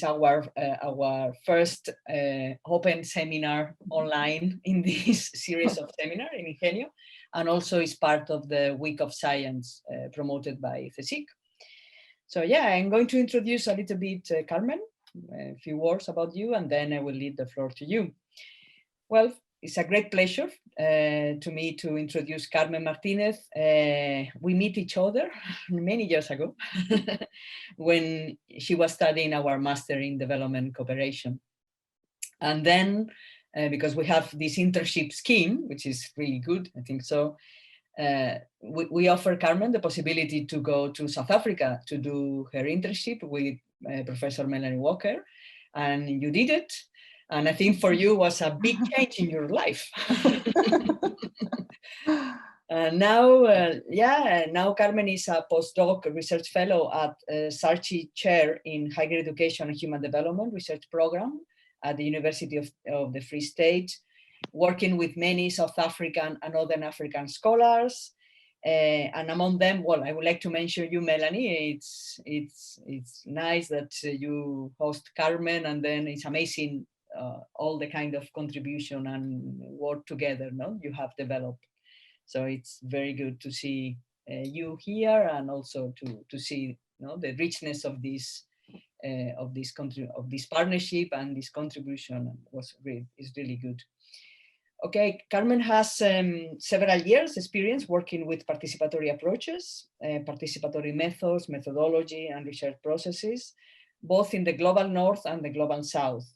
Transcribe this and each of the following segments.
our first open seminar online in this series of seminar in Ingenio, and also is part of the Week of Science promoted by CSIC. So yeah, I'm going to introduce a little bit Carmen, a few words about you, and then I will leave the floor to you. Well, it's a great pleasure to me to introduce Carmen Martínez. We met each other many years ago when she was studying our Master in Development Cooperation. And then, because we have this internship scheme, which is really good, I think so, we offer Carmen the possibility to go to South Africa to do her internship with Professor Melanie Walker, and you did it. And I think for you was a big change in your life. Now Carmen is a postdoc research fellow at Sarchi Chair in Higher Education and Human Development Research Program at the University of the Free State, working with many South African and Northern African scholars. And among them, well, I would like to mention you, Melanie. It's nice that you host Carmen, and then it's amazing all the kind of contribution and work together, no, you have developed. So it's very good to see you here, and also to see, you know, the richness of this partnership, and this contribution is really good. Okay, Carmen has several years experience working with participatory approaches, participatory methods, methodology, and research processes, both in the global north and the global south.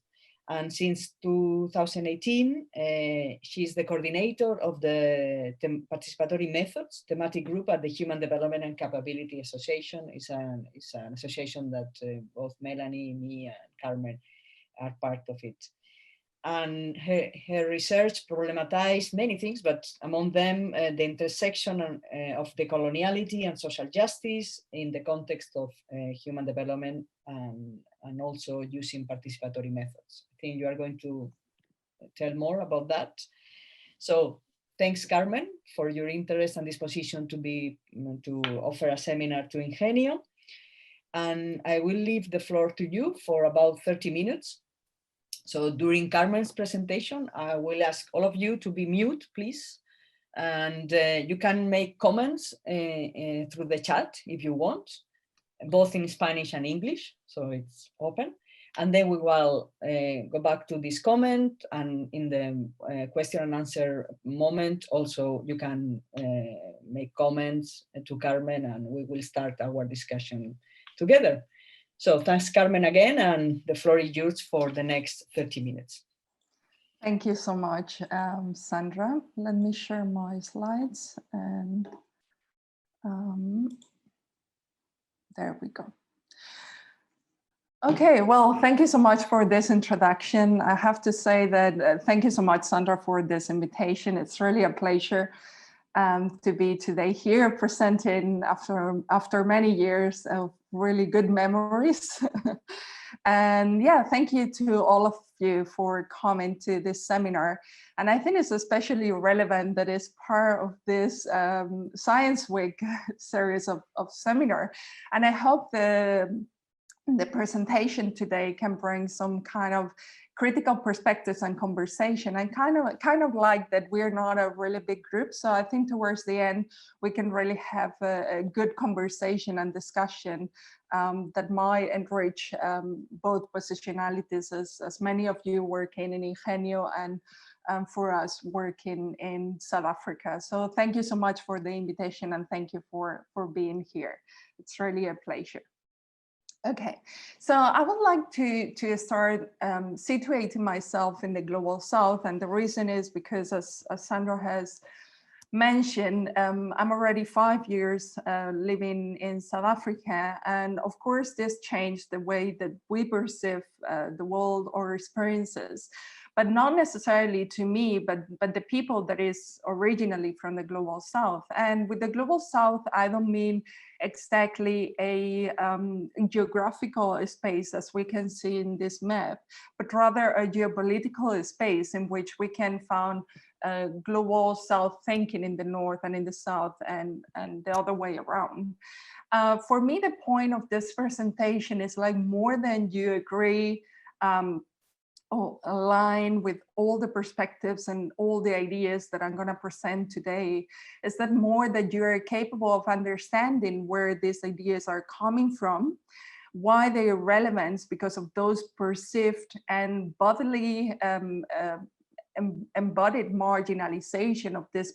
And since 2018, she's the coordinator of the Participatory Methods thematic group at the Human Development and Capability Association. It's an association that both Melanie, me, and Carmen are part of it. And her research problematized many things, but among them, the intersection of decoloniality and social justice in the context of human development, and also using participatory methods. I think you are going to tell more about that. So thanks, Carmen, for your interest and disposition to offer a seminar to Ingenio. And I will leave the floor to you for about 30 minutes. So during Carmen's presentation, I will ask all of you to be mute, please. And you can make comments through the chat if you want, both in Spanish and English, so it's open. And then we will go back to this comment, and in the question and answer moment, also you can make comments to Carmen, and we will start our discussion together. So thanks, Carmen, again, and the floor is yours for the next 30 minutes. Thank you so much, Sandra. Let me share my slides, and there we go. Okay, well, thank you so much for this introduction. I have to say that thank you so much, Sandra, for this invitation. It's really a pleasure to be today here presenting after many years of really good memories. And yeah, thank you to all of you for coming to this seminar. And I think it's especially relevant that it's part of this Science Week series of seminar. And I hope the presentation today can bring some kind of critical perspectives and conversation, and kind of like that we're not a really big group. So I think towards the end, we can really have a good conversation and discussion that might enrich both positionalities, as many of you working in Ingenio and for us working in South Africa. So thank you so much for the invitation, and thank you for being here. It's really a pleasure. Okay, so I would like to start situating myself in the Global South, and the reason is because, as Sandra has mentioned, I'm already 5 years living in South Africa, and of course this changed the way that we perceive the world or experiences, but not necessarily to me, but the people that is originally from the Global South. And with the Global South, I don't mean exactly a geographical space as we can see in this map, but rather a geopolitical space in which we can find global South thinking in the North and in the South, and the other way around. For me, the point of this presentation is like more than you agree or align with all the perspectives and all the ideas that I'm going to present today, is that more that you're capable of understanding where these ideas are coming from, why they are relevant because of those perceived and bodily embodied marginalization of this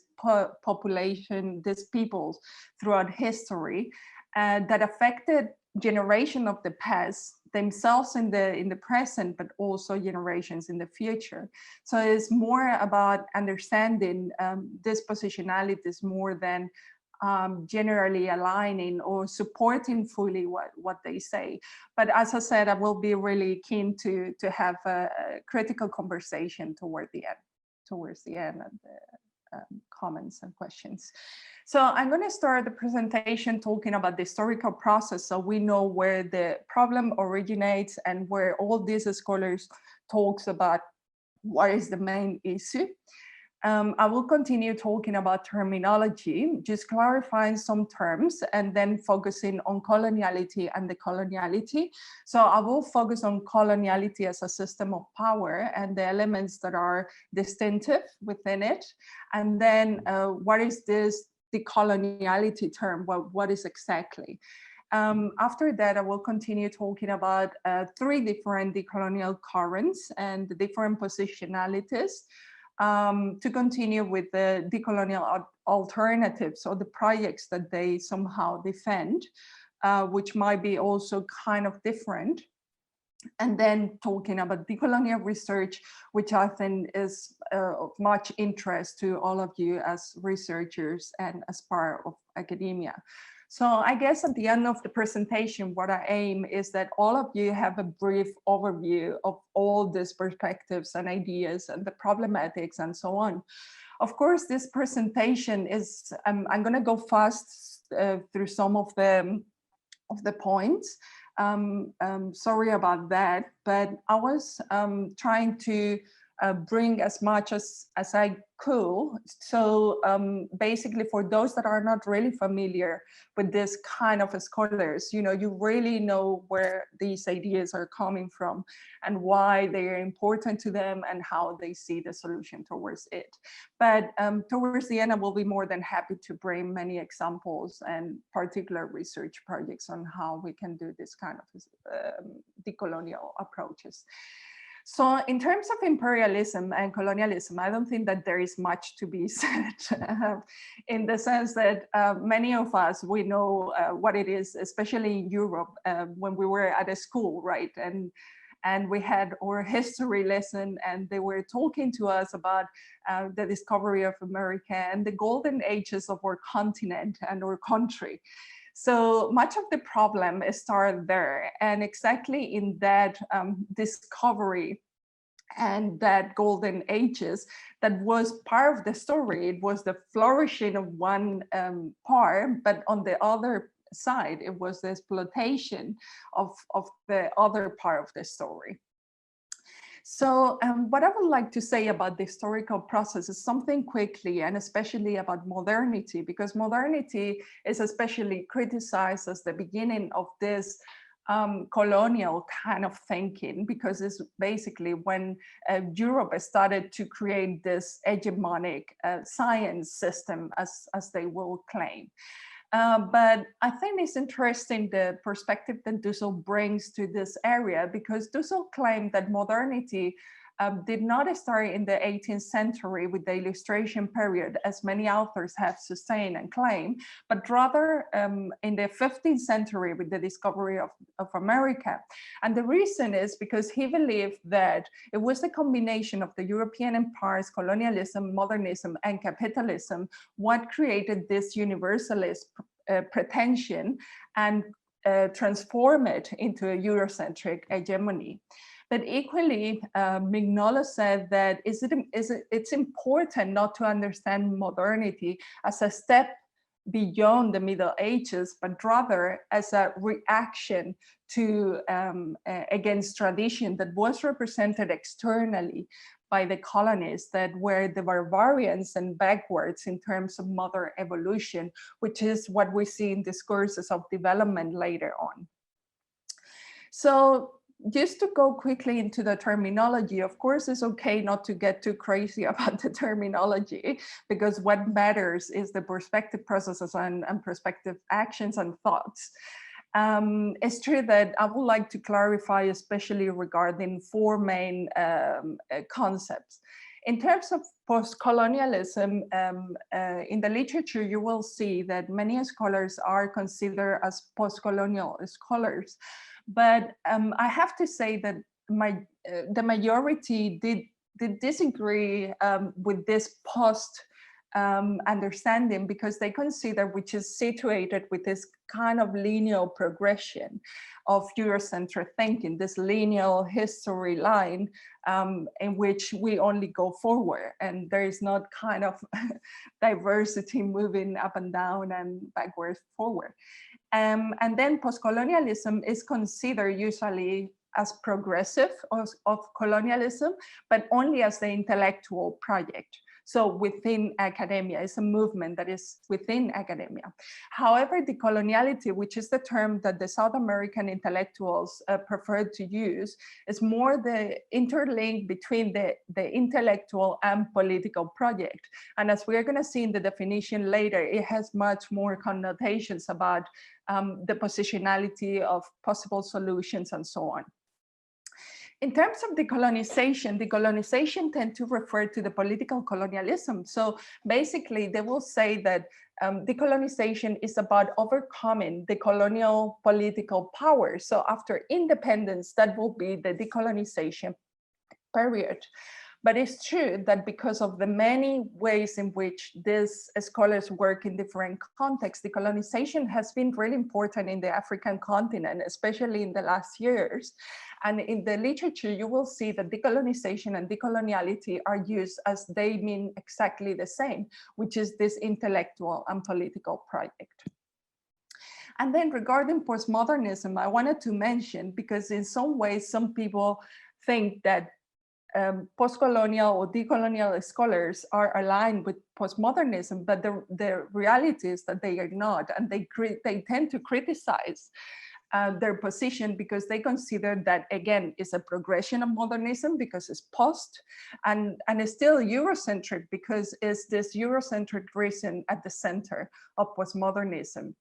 population, these peoples throughout history that affected generation of the past, themselves in the present, but also generations in the future. So it's more about understanding this positionalities more than generally aligning or supporting fully what they say. But as I said, I will be really keen to have a critical conversation towards the end of the comments and questions. So I'm going to start the presentation talking about the historical process, so we know where the problem originates and where all these scholars talks about what is the main issue. I will continue talking about terminology, just clarifying some terms and then focusing on coloniality and decoloniality. So I will focus on coloniality as a system of power and the elements that are distinctive within it. And then what is this decoloniality term? What is exactly? After that, I will continue talking about 3 different decolonial currents and the different positionalities. To continue with the decolonial alternatives or the projects that they somehow defend, which might be also kind of different. And then talking about decolonial research, which I think is of much interest to all of you as researchers and as part of academia. So I guess at the end of the presentation, what I aim is that all of you have a brief overview of all these perspectives and ideas and the problematics and so on. Of course, this presentation is, I'm going to go fast through some of the points. Sorry about that, but I was trying to bring as much as I could. So basically, for those that are not really familiar with this kind of scholars, you really know where these ideas are coming from and why they are important to them and how they see the solution towards it. But towards the end, I will be more than happy to bring many examples and particular research projects on how we can do this kind of decolonial approaches. So in terms of imperialism and colonialism, I don't think that there is much to be said in the sense that many of us, we know what it is, especially in Europe, when we were at a school, right? And we had our history lesson and they were talking to us about the discovery of America and the golden ages of our continent and our country. So much of the problem started there, and exactly in that discovery and that golden ages, that was part of the story. It was the flourishing of one part, but on the other side, it was the exploitation of the other part of the story. So what I would like to say about the historical process is something quickly, and especially about modernity, because modernity is especially criticized as the beginning of this colonial kind of thinking, because it's basically when Europe started to create this hegemonic science system, as they will claim. But I think it's interesting the perspective that Dussel brings to this area, because Dussel claimed that modernity did not start in the 18th century with the Illustration period, as many authors have sustained and claimed, but rather in the 15th century with the discovery of America. And the reason is because he believed that it was the combination of the European empires, colonialism, modernism, and capitalism what created this universalist pretension and transform it into a Eurocentric hegemony. But equally, Mignola said that it's important not to understand modernity as a step beyond the Middle Ages, but rather as a reaction to against tradition that was represented externally by the colonists that were the barbarians and backwards in terms of modern evolution, which is what we see in discourses of development later on. So just to go quickly into the terminology, of course, it's okay not to get too crazy about the terminology, because what matters is the perspective processes and perspective actions and thoughts. It's true that I would like to clarify, especially regarding four main concepts. In terms of post-colonialism, in the literature, you will see that many scholars are considered as post-colonial scholars. But I have to say that the majority did disagree with this post understanding, because they consider which is situated with this kind of linear progression of Eurocentric thinking, this linear history line in which we only go forward, and there is not kind of diversity moving up and down and backwards forward. And then post-colonialism is considered usually as progressive of colonialism, but only as the intellectual project. So within academia, it's a movement that is within academia. However, decoloniality, which is the term that the South American intellectuals prefer to use, is more the interlink between the intellectual and political project. And as we're going to see in the definition later, it has much more connotations about the positionality of possible solutions and so on. In terms of decolonization tend to refer to the political colonialism. So basically, they will say that decolonization is about overcoming the colonial political power. So after independence, that will be the decolonization period. But it's true that because of the many ways in which these scholars work in different contexts, decolonization has been really important in the African continent, especially in the last years. And in the literature, you will see that decolonization and decoloniality are used as they mean exactly the same, which is this intellectual and political project. And then regarding postmodernism, I wanted to mention, because in some ways, some people think that post-colonial or decolonial scholars are aligned with postmodernism, but the reality is that they are not, and they tend to criticize their position because they consider that, again, it's a progression of modernism because it's post, and it's still Eurocentric because it's this Eurocentric reason at the center of postmodernism.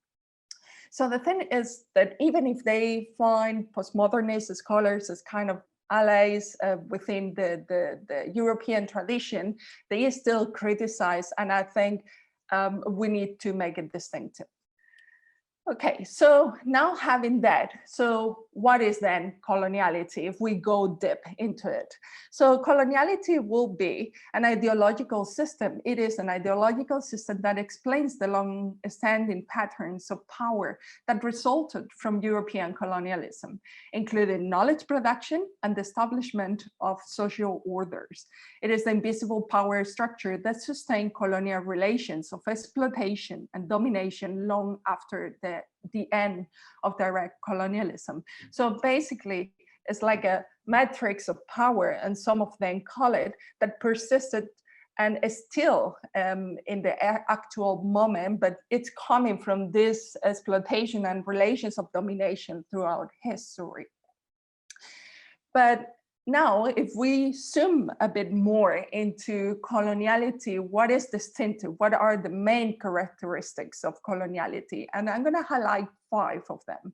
So the thing is that even if they find postmodernist scholars as kind of allies within the European tradition, they still criticize, and I think we need to make it distinctive. Okay, so now having that, so what is then coloniality if we go deep into it? So coloniality will be an ideological system. It is an ideological system that explains the long-standing patterns of power that resulted from European colonialism, including knowledge production and the establishment of social orders. It is the invisible power structure that sustained colonial relations of exploitation and domination long after the end of direct colonialism. So basically, it's like a matrix of power, and some of them call it, that persisted and is still in the actual moment, but it's coming from this exploitation and relations of domination throughout history. But now, if we zoom a bit more into coloniality, what is distinctive? What are the main characteristics of coloniality? And I'm going to highlight 5 of them.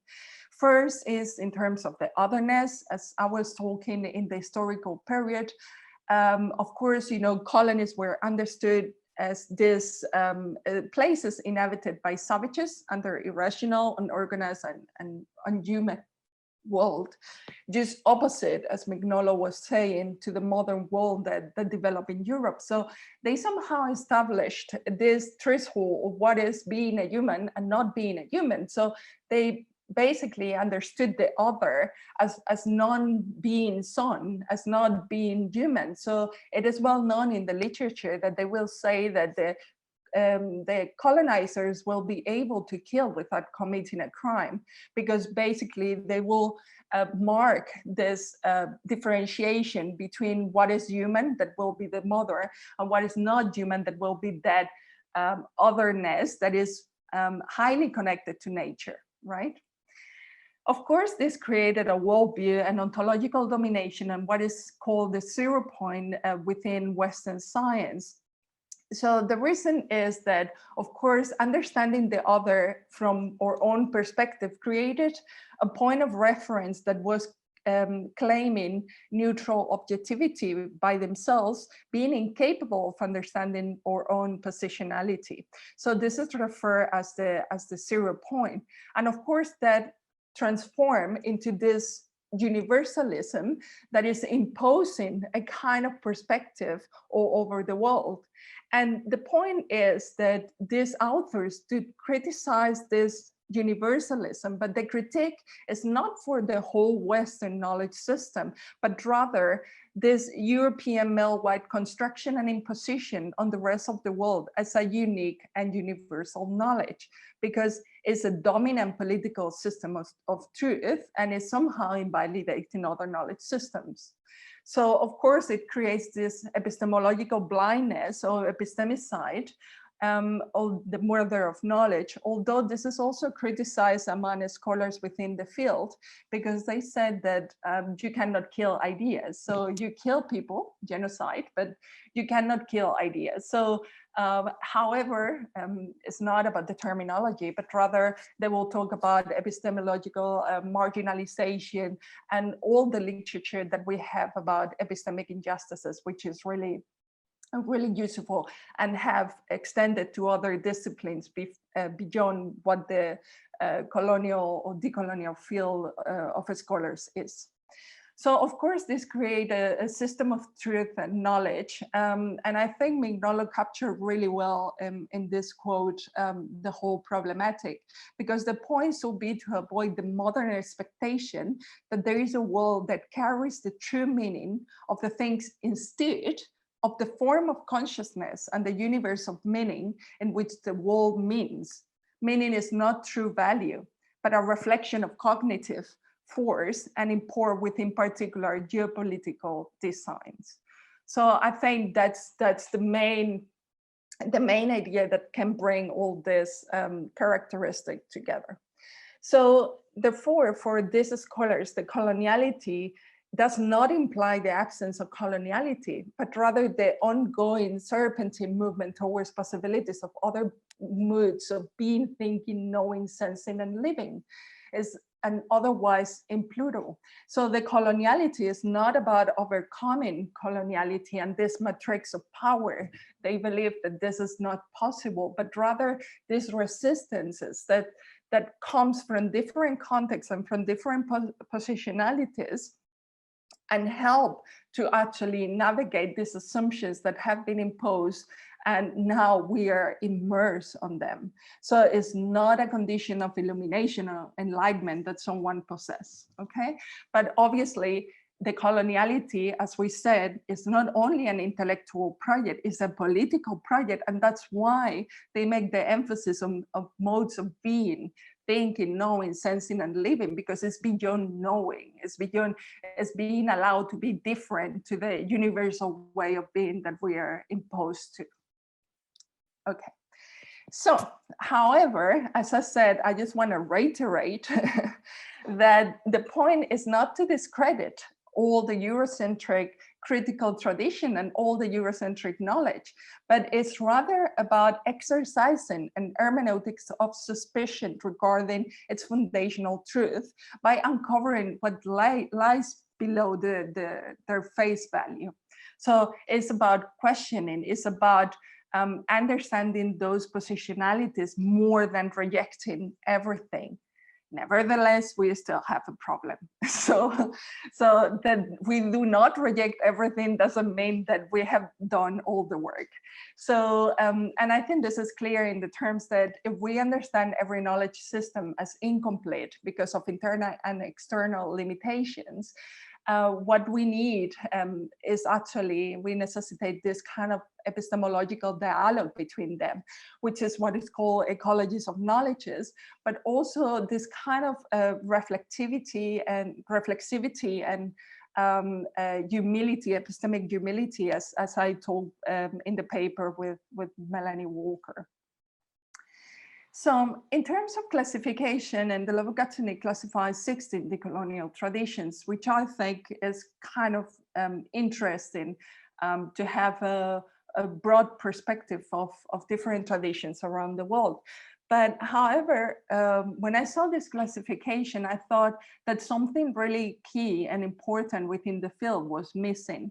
First is in terms of the otherness, as I was talking in the historical period. Of course, you know, colonies were understood as these places inhabited by savages under irrational, unorganized, and unhuman world, just opposite, as Mignolo was saying, to the modern world that developed in Europe. So they somehow established this threshold of what is being a human and not being a human. So they basically understood the other as non-being son, as not being human. So it is well known in the literature that they will say that the the colonizers will be able to kill without committing a crime, because basically they will mark this differentiation between what is human, that will be the mother, and what is not human, that will be that otherness that is highly connected to nature, right? Of course, this created a worldview and ontological domination and what is called the 0 point within Western science. So the reason is that, of course, understanding the other from our own perspective created a point of reference that was claiming neutral objectivity by themselves, being incapable of understanding our own positionality. So this is referred as the 0 point. And of course, that transform into this universalism that is imposing a kind of perspective all over the world. And the point is that these authors do criticize this universalism, but the critique is not for the whole Western knowledge system, but rather this European male-wide construction and imposition on the rest of the world as a unique and universal knowledge, because it's a dominant political system of truth and is somehow invalidating other knowledge systems. So of course it creates this epistemological blindness or epistemicide, or the murder of knowledge, although this is also criticized among scholars within the field, because they said that you cannot kill ideas. So you kill people, genocide, but you cannot kill ideas. So however, it's not about the terminology, but rather they will talk about epistemological marginalization and all the literature that we have about epistemic injustices, which is really useful and have extended to other disciplines beyond what the colonial or decolonial field of scholars is. So of course, this created a system of truth and knowledge. And I think Mignolo captured really well in this quote, the whole problematic, because the point will be to avoid the modern expectation that there is a world that carries the true meaning of the things instead of the form of consciousness and the universe of meaning in which the world means. Meaning is not true value, but a reflection of cognitive force and import within particular geopolitical designs. So I think that's the main idea that can bring all this characteristic together. So therefore, for these scholars, the coloniality does not imply the absence of coloniality, but rather the ongoing serpentine movement towards possibilities of other moods of being, thinking, knowing, sensing, and living is an otherwise in plural. So the coloniality is not about overcoming coloniality and this matrix of power. They believe that this is not possible, but rather these resistances that comes from different contexts and from different positionalities, and help to actually navigate these assumptions that have been imposed, and now we are immersed on them. So it's not a condition of illumination or enlightenment that someone possesses, okay? But obviously, the coloniality, as we said, is not only an intellectual project, it's a political project, and that's why they make the emphasis on modes of being, thinking, knowing, sensing, and living, because it's beyond knowing. It's being allowed to be different to the universal way of being that we are imposed to. Okay. So, however, as I said, I just want to reiterate that the point is not to discredit all the Eurocentric critical tradition and all the Eurocentric knowledge, but it's rather about exercising an hermeneutics of suspicion regarding its foundational truth by uncovering what lies below their face value. So it's about questioning, it's about understanding those positionalities more than rejecting everything. Nevertheless, we still have a problem. So that we do not reject everything doesn't mean that we have done all the work. So, and I think this is clear in the terms that if we understand every knowledge system as incomplete because of internal and external limitations, what we need is actually, we necessitate this kind of epistemological dialogue between them, which is what is called ecologies of knowledges, but also this kind of reflexivity and humility, epistemic humility, as I told in the paper with Melanie Walker. So in terms of classification, and the Lobogatunik classifies 16 decolonial traditions, which I think is kind of interesting to have a broad perspective of different traditions around the world. But however, when I saw this classification, I thought that something really key and important within the field was missing.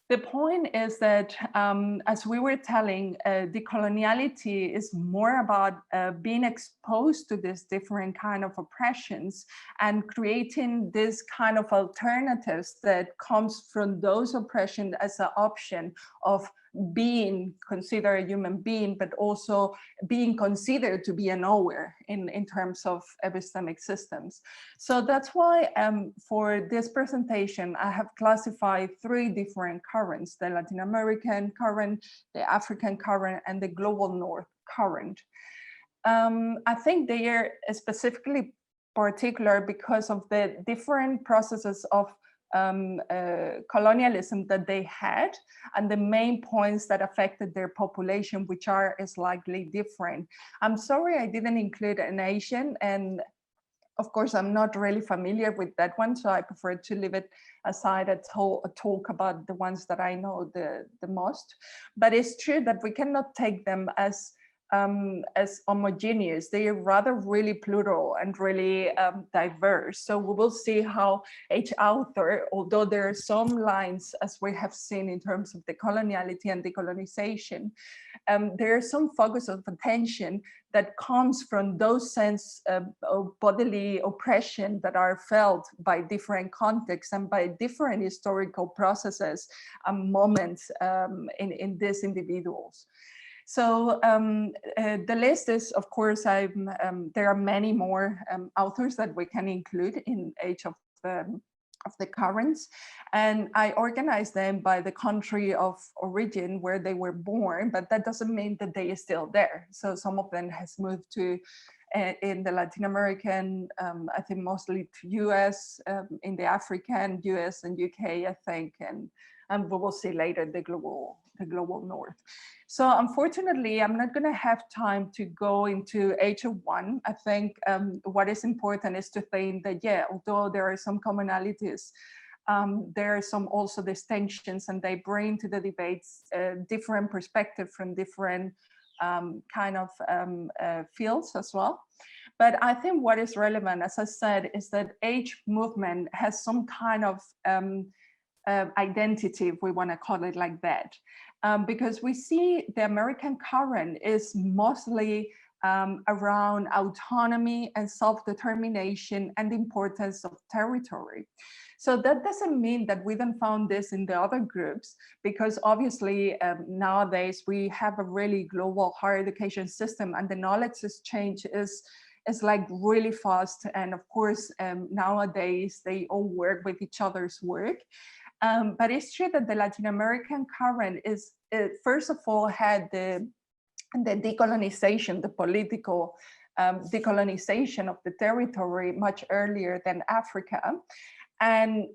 The point is that, as we were telling, decoloniality is more about being exposed to these different kind of oppressions and creating this kind of alternatives that comes from those oppressions as an option of being considered a human being, but also being considered to be a knower in terms of epistemic systems. So that's why for this presentation, I have classified 3 different currents: the Latin American current, the African current, and the global North current. I think they are specifically particular because of the different processes of colonialism that they had, and the main points that affected their population, which are slightly different. I'm sorry I didn't include an Asian, and of course I'm not really familiar with that one, so I prefer to leave it aside and talk about the ones that I know the most. But it's true that we cannot take them as homogeneous. They are rather really plural and really diverse. So we will see how each author, although there are some lines, as we have seen in terms of decoloniality and decolonization, there is some focus of attention that comes from those sense of bodily oppression that are felt by different contexts and by different historical processes and moments in these individuals. So the list is, of course, there are many more authors that we can include in each of the currents, and I organized them by the country of origin where they were born, but that doesn't mean that they are still there. So some of them has moved to in the Latin American, I think mostly to US, in the African, US and UK, I think, and we will see later the global North. So unfortunately, I'm not going to have time to go into each of one. I think what is important is to think that, yeah, although there are some commonalities, there are some also distinctions, and they bring to the debates different perspective from different kind of fields as well. But I think what is relevant, as I said, is that each movement has some kind of identity, if we want to call it like that, because we see the American current is mostly around autonomy and self-determination and the importance of territory. So that doesn't mean that we don't found this in the other groups, because obviously nowadays we have a really global higher education system, and the knowledge exchange is like really fast. And of course, nowadays they all work with each other's work. But it's true that the Latin American current is, first of all, had the decolonization, the political decolonization of the territory much earlier than Africa. And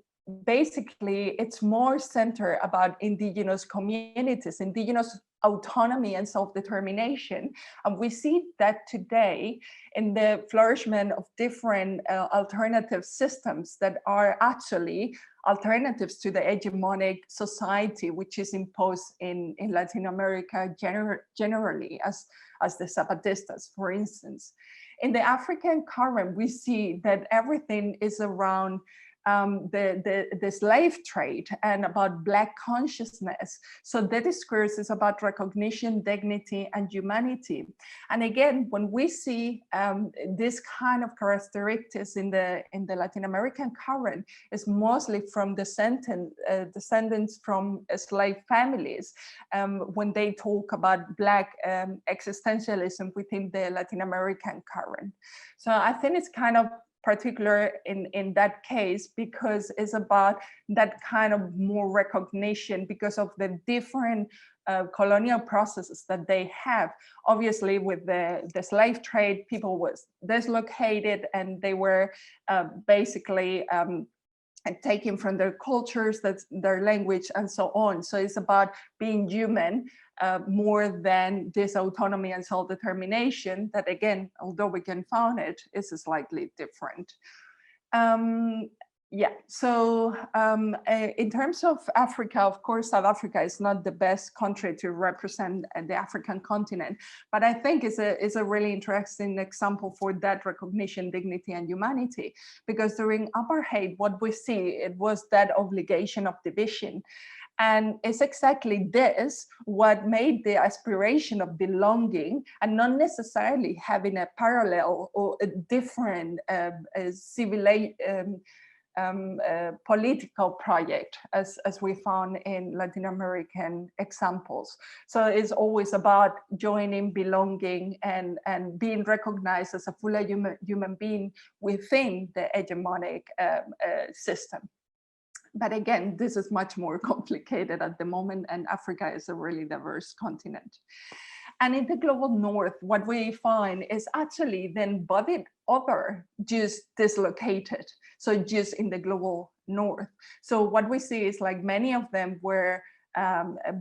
basically, it's more centered about indigenous communities, indigenous autonomy and self-determination. And we see that today in the flourishment of different alternative systems that are actually alternatives to the hegemonic society, which is imposed in Latin America generally, as the Zapatistas, for instance. In the African current, we see that everything is around the slave trade and about Black consciousness. So the discourse is about recognition, dignity, and humanity. And again, when we see this kind of characteristics in the Latin American current, is mostly from descendants from slave families, when they talk about Black existentialism within the Latin American current. So I think it's kind of particular in that case, because it's about that kind of more recognition because of the different colonial processes that they have. Obviously, with the slave trade, people was dislocated and they were basically taken from their cultures, that's their language, and so on. So it's about being human more than this autonomy and self-determination that, again, although we can found it, is slightly different. Yeah, so in terms of Africa, of course, South Africa is not the best country to represent the African continent, but I think it's a really interesting example for that recognition, dignity, and humanity, because during apartheid, what we see, it was that obligation of division. And it's exactly this what made the aspiration of belonging and not necessarily having a parallel or a different political project, as we found in Latin American examples. So it's always about joining, belonging, and being recognized as a fully human being within the hegemonic system. But again, this is much more complicated at the moment, and Africa is a really diverse continent. And in the global north, what we find is actually the embodied other just dislocated. So just in the global north. So what we see is like many of them were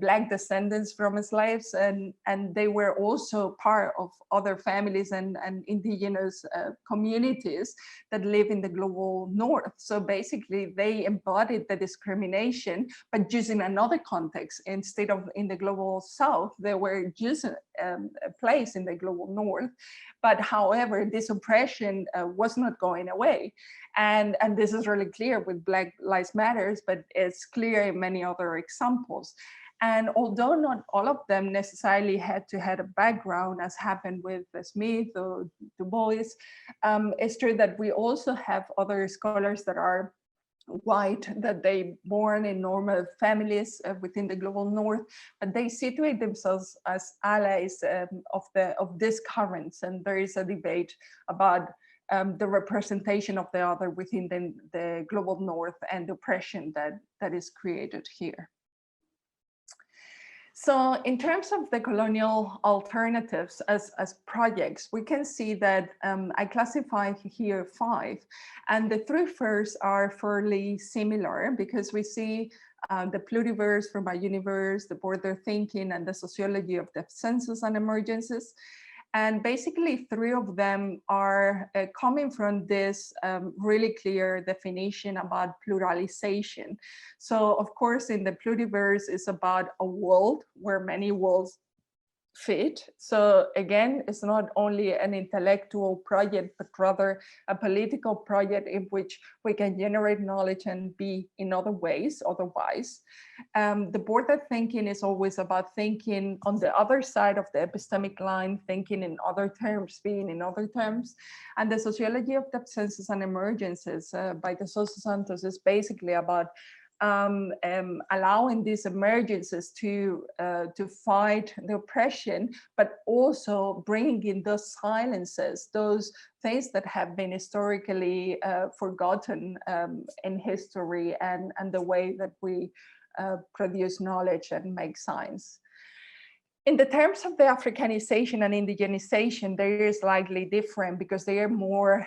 Black descendants from slaves, and they were also part of other families and indigenous communities that live in the global north. So basically they embodied the discrimination, but just in another context. Instead of in the global south, they were just placed in the global north. But however, this oppression was not going away. And this is really clear with Black Lives Matters, but it's clear in many other examples. And although not all of them necessarily had to have a background, as happened with Smith or Du Bois, it's true that we also have other scholars that are white, that they born in normal families within the global north, but they situate themselves as allies of these currents. And there is a debate about the representation of the other within the global north and the oppression that is created here. So in terms of the colonial alternatives as projects, we can see that I classify here 5, and the 3 first are fairly similar, because we see the pluriverse from a universe, the border thinking, and the sociology of the census and emergencies. And basically 3 of them are coming from this really clear definition about pluralization. So of course, in the pluriverse, it's about a world where many worlds fit. So again, it's not only an intellectual project, but rather a political project in which we can generate knowledge and be in other ways otherwise. The border thinking is always about thinking on the other side of the epistemic line, thinking in other terms, being in other terms. And the sociology of the census and emergences by De Sousa Santos is basically about allowing these emergences to fight the oppression, but also bringing in those silences, those things that have been historically forgotten in history and the way that we produce knowledge and make science. In the terms of the Africanization and indigenization, they are slightly different because they are more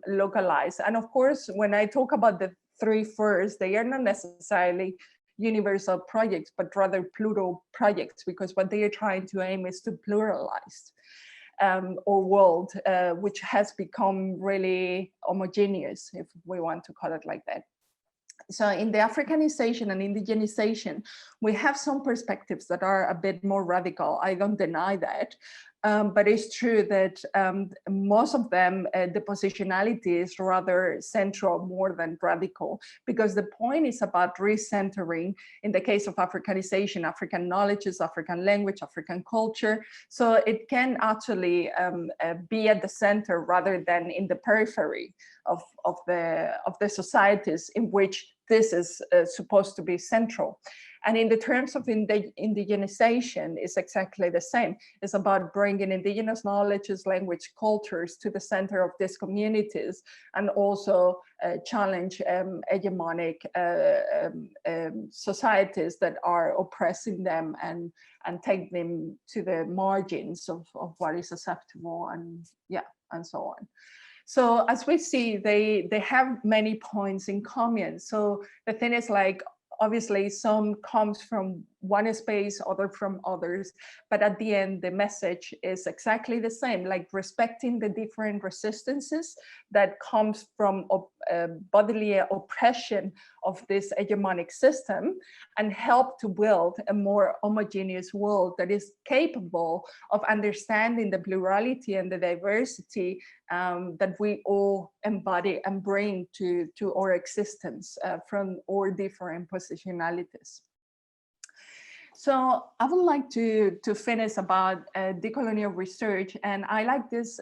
localized. And of course, when I talk about the 3 first, they are not necessarily universal projects, but rather plural projects, because what they are trying to aim is to pluralize our world, which has become really homogeneous, if we want to call it like that. So in the Africanization and indigenization, we have some perspectives that are a bit more radical. I don't deny that. But it's true that most of them, the positionality is rather central more than radical, because the point is about recentering, in the case of Africanization, African knowledges, African language, African culture. So it can actually be at the center rather than in the periphery of the societies in which this is supposed to be central. And in the terms of indigenization, it's exactly the same. It's about bringing indigenous knowledges, language, cultures to the center of these communities, and also challenge hegemonic societies that are oppressing them and take them to the margins of what is acceptable, and yeah, and so on. So as we see, they have many points in common. So the thing is, like, obviously some comes from one space, other from others, but at the end, the message is exactly the same, like respecting the different resistances that comes from bodily oppression of this hegemonic system, and help to build a more homogeneous world that is capable of understanding the plurality and the diversity that we all embody and bring to our existence from our different positionalities. So I would like to finish about decolonial research, and I like this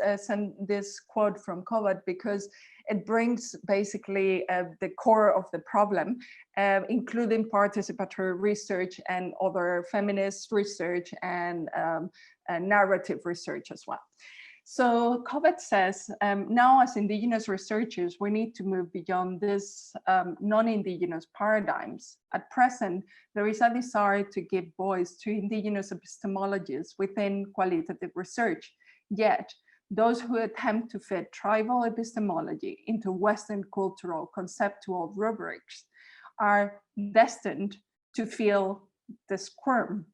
quote from Kovac because it brings basically the core of the problem, including participatory research and other feminist research and narrative research as well. So Kovac says, now as indigenous researchers, we need to move beyond this non-indigenous paradigms. At present, there is a desire to give voice to indigenous epistemologies within qualitative research. Yet, those who attempt to fit tribal epistemology into Western cultural conceptual rubrics are destined to feel the squirm.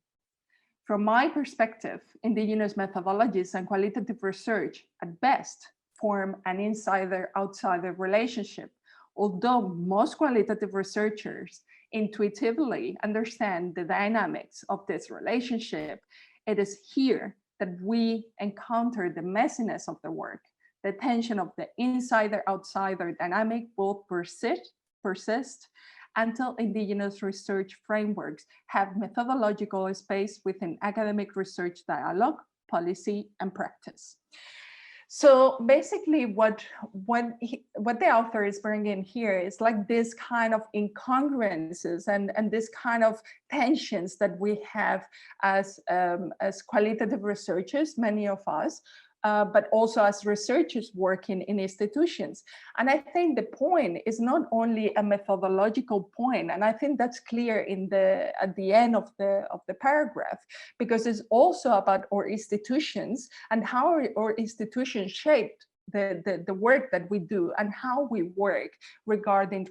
From my perspective, indigenous methodologies and qualitative research at best form an insider-outsider relationship, although most qualitative researchers intuitively understand the dynamics of this relationship. It is here that we encounter the messiness of the work. The tension of the insider-outsider dynamic will persist until indigenous research frameworks have methodological space within academic research dialogue, policy, and practice. So basically what the author is bringing here is like this kind of incongruences and this kind of tensions that we have as qualitative researchers, many of us, but also as researchers working in institutions. And I think the point is not only a methodological point, and I think that's clear at the end of the paragraph, because it's also about our institutions and how our institutions shaped the work that we do and how we work regarding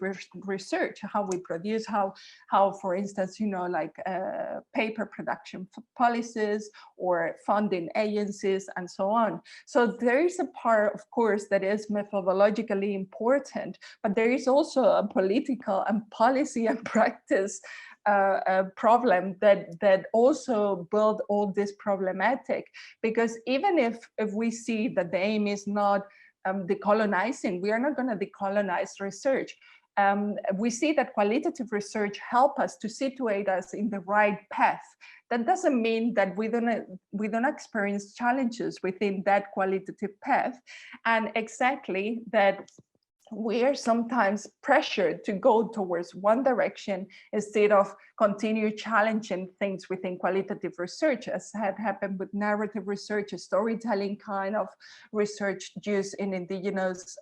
research, how we produce, how for instance, you know, like paper production policies or funding agencies and so on. So there is a part, of course, that is methodologically important, but there is also a political and policy and practice problem that also build all this problematic, because even if we see that the aim is not decolonizing, we are not going to decolonize research. We see that qualitative research help us to situate us in the right path. That doesn't mean that we don't experience challenges within that qualitative path, and exactly that we are sometimes pressured to go towards one direction instead of continue challenging things within qualitative research, as had happened with narrative research, storytelling kind of research used in indigenous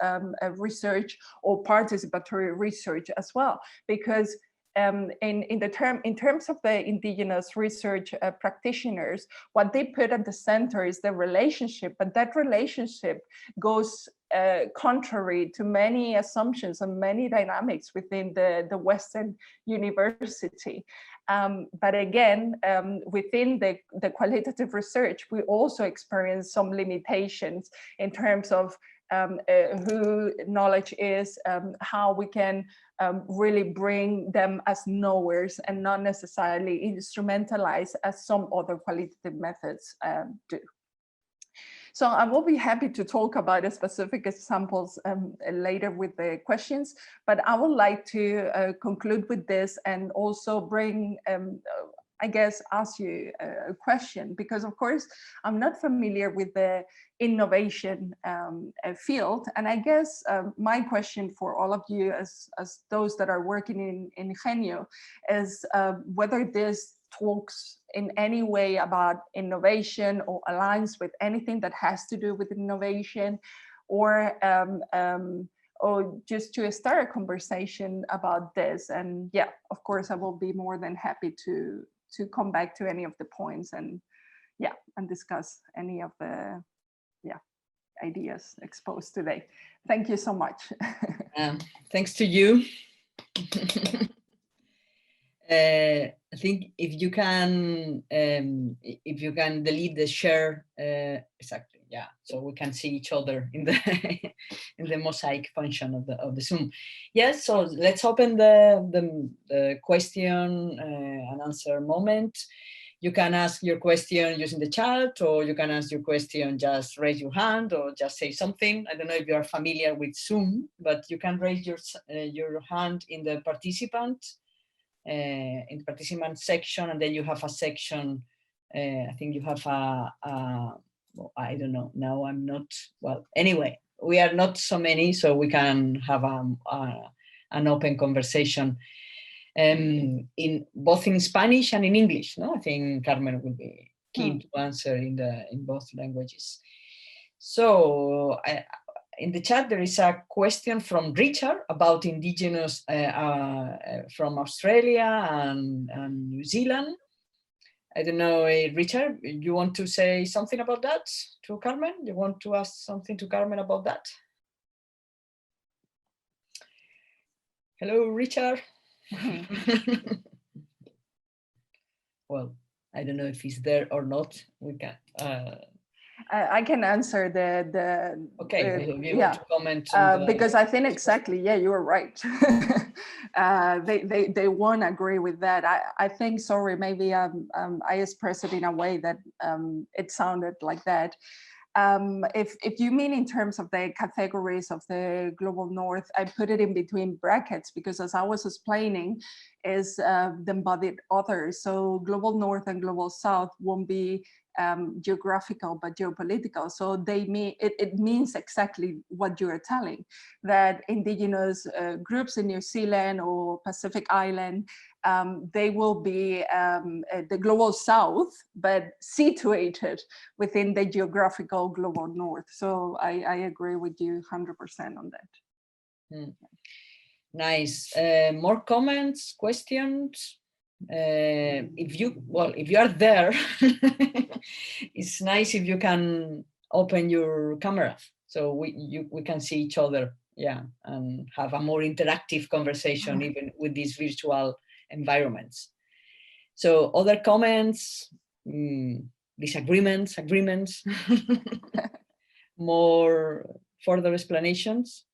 research, or participatory research as well. Because in terms of the indigenous research practitioners, what they put at the center is the relationship, but that relationship goes contrary to many assumptions and many dynamics within the Western university. But again, within the qualitative research, we also experience some limitations in terms of who knowledge is, how we can really bring them as knowers and not necessarily instrumentalize as some other qualitative methods do. So I will be happy to talk about the specific examples later with the questions, but I would like to conclude with this and also bring I guess, ask you a question, because of course, I'm not familiar with the innovation field. And I guess my question for all of you as those that are working in Ingenio is whether this talks in any way about innovation or aligns with anything that has to do with innovation, or just to start a conversation about this. And yeah, of course, I will be more than happy to come back to any of the points and yeah, and discuss any of the ideas exposed today. Thank you so much. Thanks to you. I think if you can delete the share, exactly, yeah, so we can see each other in the in the mosaic function of the Zoom. Yes, so let's open the question and answer moment. You can ask your question using the chat, or you can ask your question, just raise your hand or just say something. I don't know if you are familiar with Zoom, but you can raise your hand in the participant section, and then you have a section. I think you have well, I don't know. Now I'm not, well, anyway, we are not so many, so we can have an open conversation in both in Spanish and in English. No, I think Carmen will be keen to answer in both languages. So in the chat, there is a question from Richard about indigenous from Australia and New Zealand. I don't know, Richard, you want to say something about that to Carmen? You want to ask something to Carmen about that? Hello, Richard. Well, I don't know if he's there or not. We can. I can answer the okay, you want to comment because I think exactly, yeah, you were right. They won't agree with that. I think, sorry, maybe I expressed it in a way that it sounded like that. If you mean in terms of the categories of the global north, I put it in between brackets because, as I was explaining, is the embodied other. So global north and global south won't be geographical but geopolitical. So they mean it means exactly what you are telling, that indigenous groups in New Zealand or Pacific Island, they will be the global south, but situated within the geographical global north. So I agree with you 100% on that. Nice. More comments, questions? If you are there, it's nice if you can open your camera so we can see each other, yeah, and have a more interactive conversation even with these virtual environments. So other comments, disagreements, agreements, more further explanations?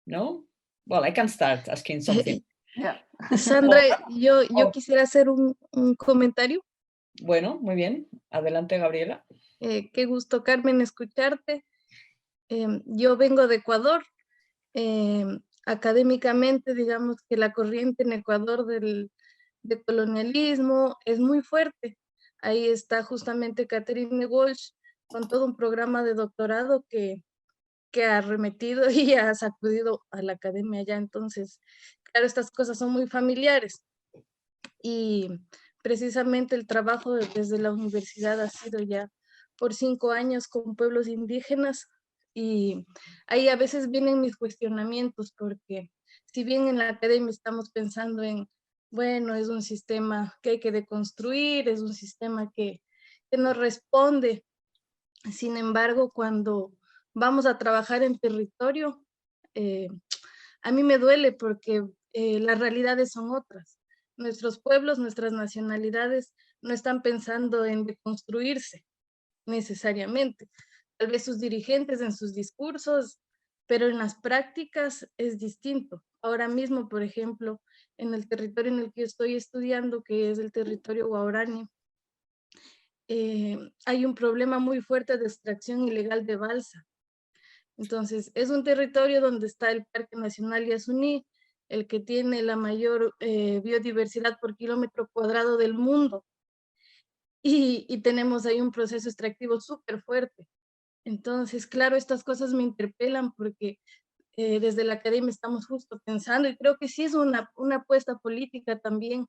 No? Well, I can start asking something. Yeah. Sandra, yo quisiera hacer un comentario. Bueno, muy bien. Adelante, Gabriela. Qué gusto, Carmen, escucharte. Yo vengo de Ecuador. Académicamente, digamos que la corriente en Ecuador del decolonialismo es muy fuerte. Ahí está justamente Catherine Walsh con todo un programa de doctorado que ha remetido y ha sacudido a la academia ya. Entonces, claro, estas cosas son muy familiares. Y precisamente el trabajo desde la universidad ha sido ya por 5 años con pueblos indígenas, y ahí a veces vienen mis cuestionamientos, porque si bien en la academia estamos pensando en, bueno, es un sistema que hay que deconstruir, es un sistema que no responde, sin embargo, cuando vamos a trabajar en territorio, a mí me duele porque las realidades son otras. Nuestros pueblos, nuestras nacionalidades no están pensando en deconstruirse necesariamente. Tal vez sus dirigentes en sus discursos, pero en las prácticas es distinto. Ahora mismo, por ejemplo, en el territorio en el que yo estoy estudiando, que es el territorio guaraní, hay un problema muy fuerte de extracción ilegal de balsa. Entonces, es un territorio donde está el Parque Nacional Yasuní, el que tiene la mayor biodiversidad por kilómetro cuadrado del mundo. Y tenemos ahí un proceso extractivo súper fuerte. Entonces, claro, estas cosas me interpelan porque desde la academia estamos justo pensando, y creo que sí es una apuesta política también,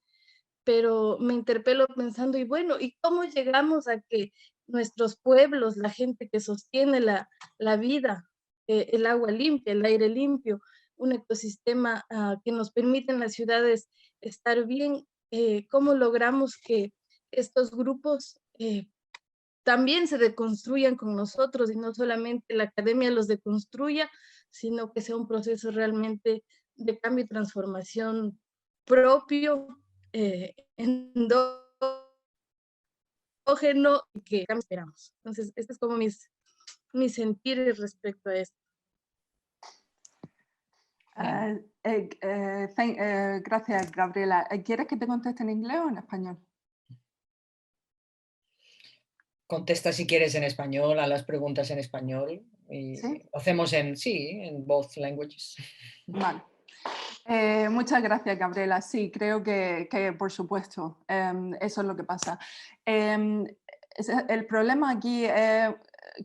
pero me interpelo pensando, y bueno, ¿y cómo llegamos a que nuestros pueblos, la gente que sostiene la vida, el agua limpia, el aire limpio, un ecosistema que nos permite en las ciudades estar bien, cómo logramos que estos grupos también se deconstruyan con nosotros y no solamente la academia los deconstruya, sino que sea un proceso realmente de cambio y transformación propio, endógeno, y que esperamos. Entonces, este es como mis sentires respecto a esto. Gracias, Gabriela. ¿Quieres que te conteste en inglés o en español? Contesta si quieres en español a las preguntas en español y ¿Sí? lo hacemos en both languages. Vale. Muchas gracias, Gabriela. Sí, creo que por supuesto, eso es lo que pasa. El problema aquí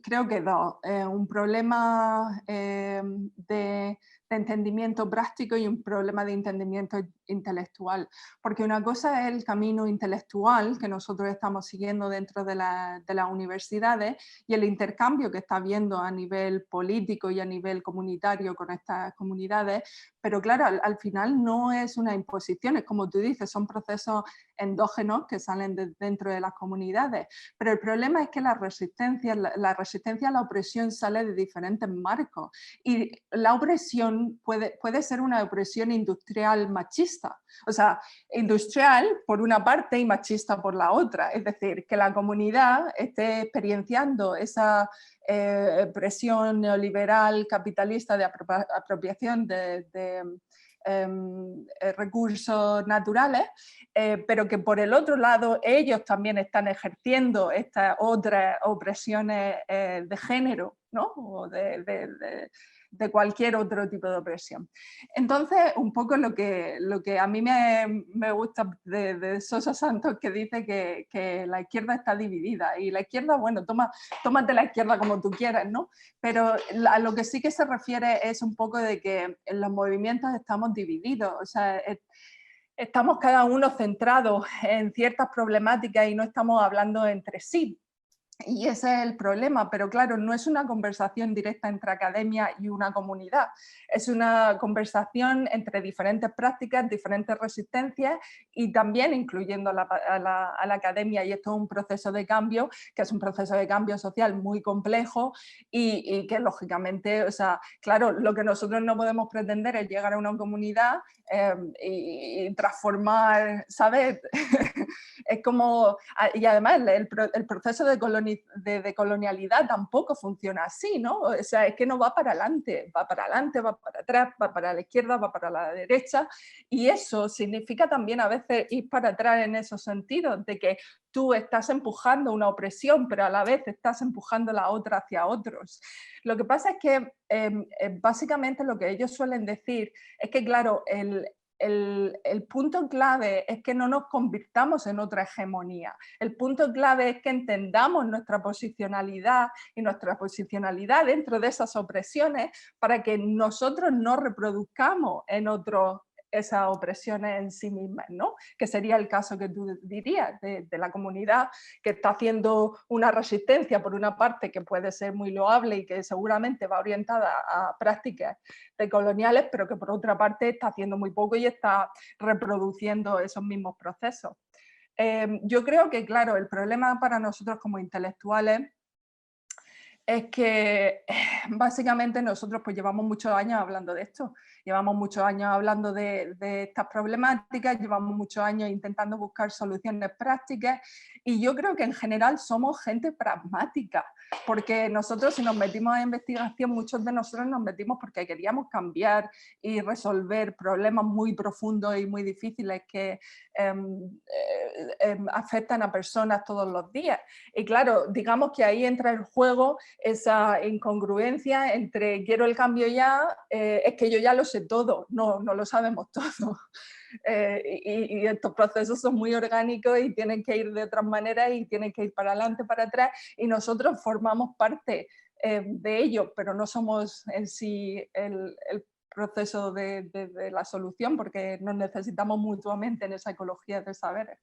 creo que dos. Un problema de entendimiento práctico y un problema de entendimiento intelectual. Porque una cosa es el camino intelectual que nosotros estamos siguiendo dentro de las universidades y el intercambio que está habiendo a nivel político y a nivel comunitario con estas comunidades, pero claro, al final no es una imposición, es como tú dices, son procesos endógenos que salen dentro de las comunidades. Pero el problema es que la resistencia a la opresión sale de diferentes marcos y la opresión puede ser una opresión industrial machista, o sea, industrial por una parte y machista por la otra, es decir, que la comunidad esté experienciando esa presión neoliberal capitalista de apropiación de recursos naturales, pero que por el otro lado ellos también están ejerciendo estas otras opresiones de género, ¿no? O de cualquier otro tipo de opresión. Entonces, un poco lo que a mí me gusta de Sosa Santos, que dice que la izquierda está dividida, y la izquierda, bueno, tómate la izquierda como tú quieras, ¿no? Pero a lo que sí que se refiere es un poco de que en los movimientos estamos divididos, o sea, estamos cada uno centrados en ciertas problemáticas y no estamos hablando entre sí. Y ese es el problema, pero claro, no es una conversación directa entre academia y una comunidad, es una conversación entre diferentes prácticas, diferentes resistencias y también incluyendo a la academia, y esto es un proceso de cambio, que es un proceso de cambio social muy complejo y que lógicamente, o sea, claro, lo que nosotros no podemos pretender es llegar a una comunidad y transformar, ¿sabes? Es como, y además el proceso de decolonialidad tampoco funciona así, ¿no? O sea, es que no va para adelante, va para atrás, va para la izquierda, va para la derecha, y eso significa también a veces ir para atrás en esos sentidos, de que tú estás empujando una opresión, pero a la vez estás empujando la otra hacia otros. Lo que pasa es que básicamente lo que ellos suelen decir es que, claro, el punto clave es que no nos convirtamos en otra hegemonía. El punto clave es que entendamos nuestra posicionalidad y nuestra posicionalidad dentro de esas opresiones para que nosotros no reproduzcamos en otros esas opresiones en sí mismas, ¿no? Que sería el caso que tú dirías de la comunidad que está haciendo una resistencia por una parte que puede ser muy loable y que seguramente va orientada a prácticas decoloniales, pero que por otra parte está haciendo muy poco y está reproduciendo esos mismos procesos. Yo creo que, claro, el problema para nosotros como intelectuales es que básicamente nosotros pues llevamos muchos años hablando de esto, llevamos muchos años hablando de estas problemáticas, llevamos muchos años intentando buscar soluciones prácticas y yo creo que en general somos gente pragmática, porque nosotros si nos metimos a investigación, muchos de nosotros nos metimos porque queríamos cambiar y resolver problemas muy profundos y muy difíciles que afectan a personas todos los días. Y claro, digamos que ahí entra en juego esa incongruencia entre quiero el cambio ya, es que yo ya lo sé todo, no lo sabemos todo. Y estos procesos son muy orgánicos y tienen que ir de otras maneras y tienen que ir para adelante, para atrás, y nosotros formamos parte de ello, pero no somos en sí el proceso de la solución, porque nos necesitamos mutuamente en esa ecología de saberes.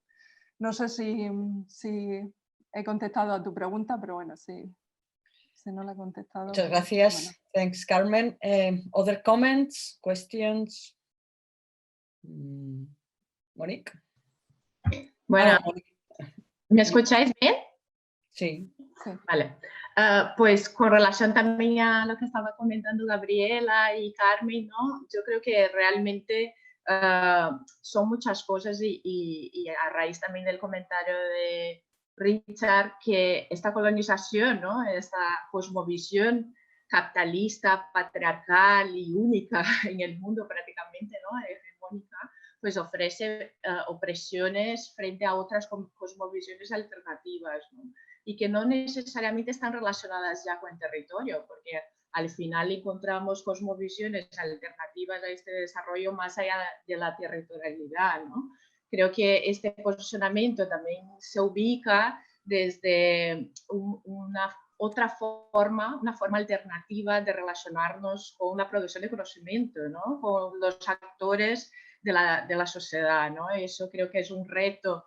No sé si he contestado a tu pregunta, pero bueno, si no la he contestado. Muchas gracias. Bueno. Thanks, Carmen. Other comments, questions? Monique. Bueno, ¿me escucháis bien? Sí. Vale. Pues con relación también a lo que estaba comentando Gabriela y Carmen, ¿no? Yo creo que realmente son muchas cosas y a raíz también del comentario de Richard, que esta colonización, ¿no? Esta cosmovisión capitalista, patriarcal y única en el mundo prácticamente, ¿no? Hegemónica, pues ofrece opresiones frente a otras cosmovisiones alternativas, ¿no? Y que no necesariamente están relacionadas ya con el territorio, porque al final encontramos cosmovisiones alternativas a este desarrollo más allá de la territorialidad, ¿no? Creo que este posicionamiento también se ubica desde una forma alternativa de relacionarnos con la producción de conocimiento, ¿no? Con los actores de la sociedad, ¿no? Eso creo que es un reto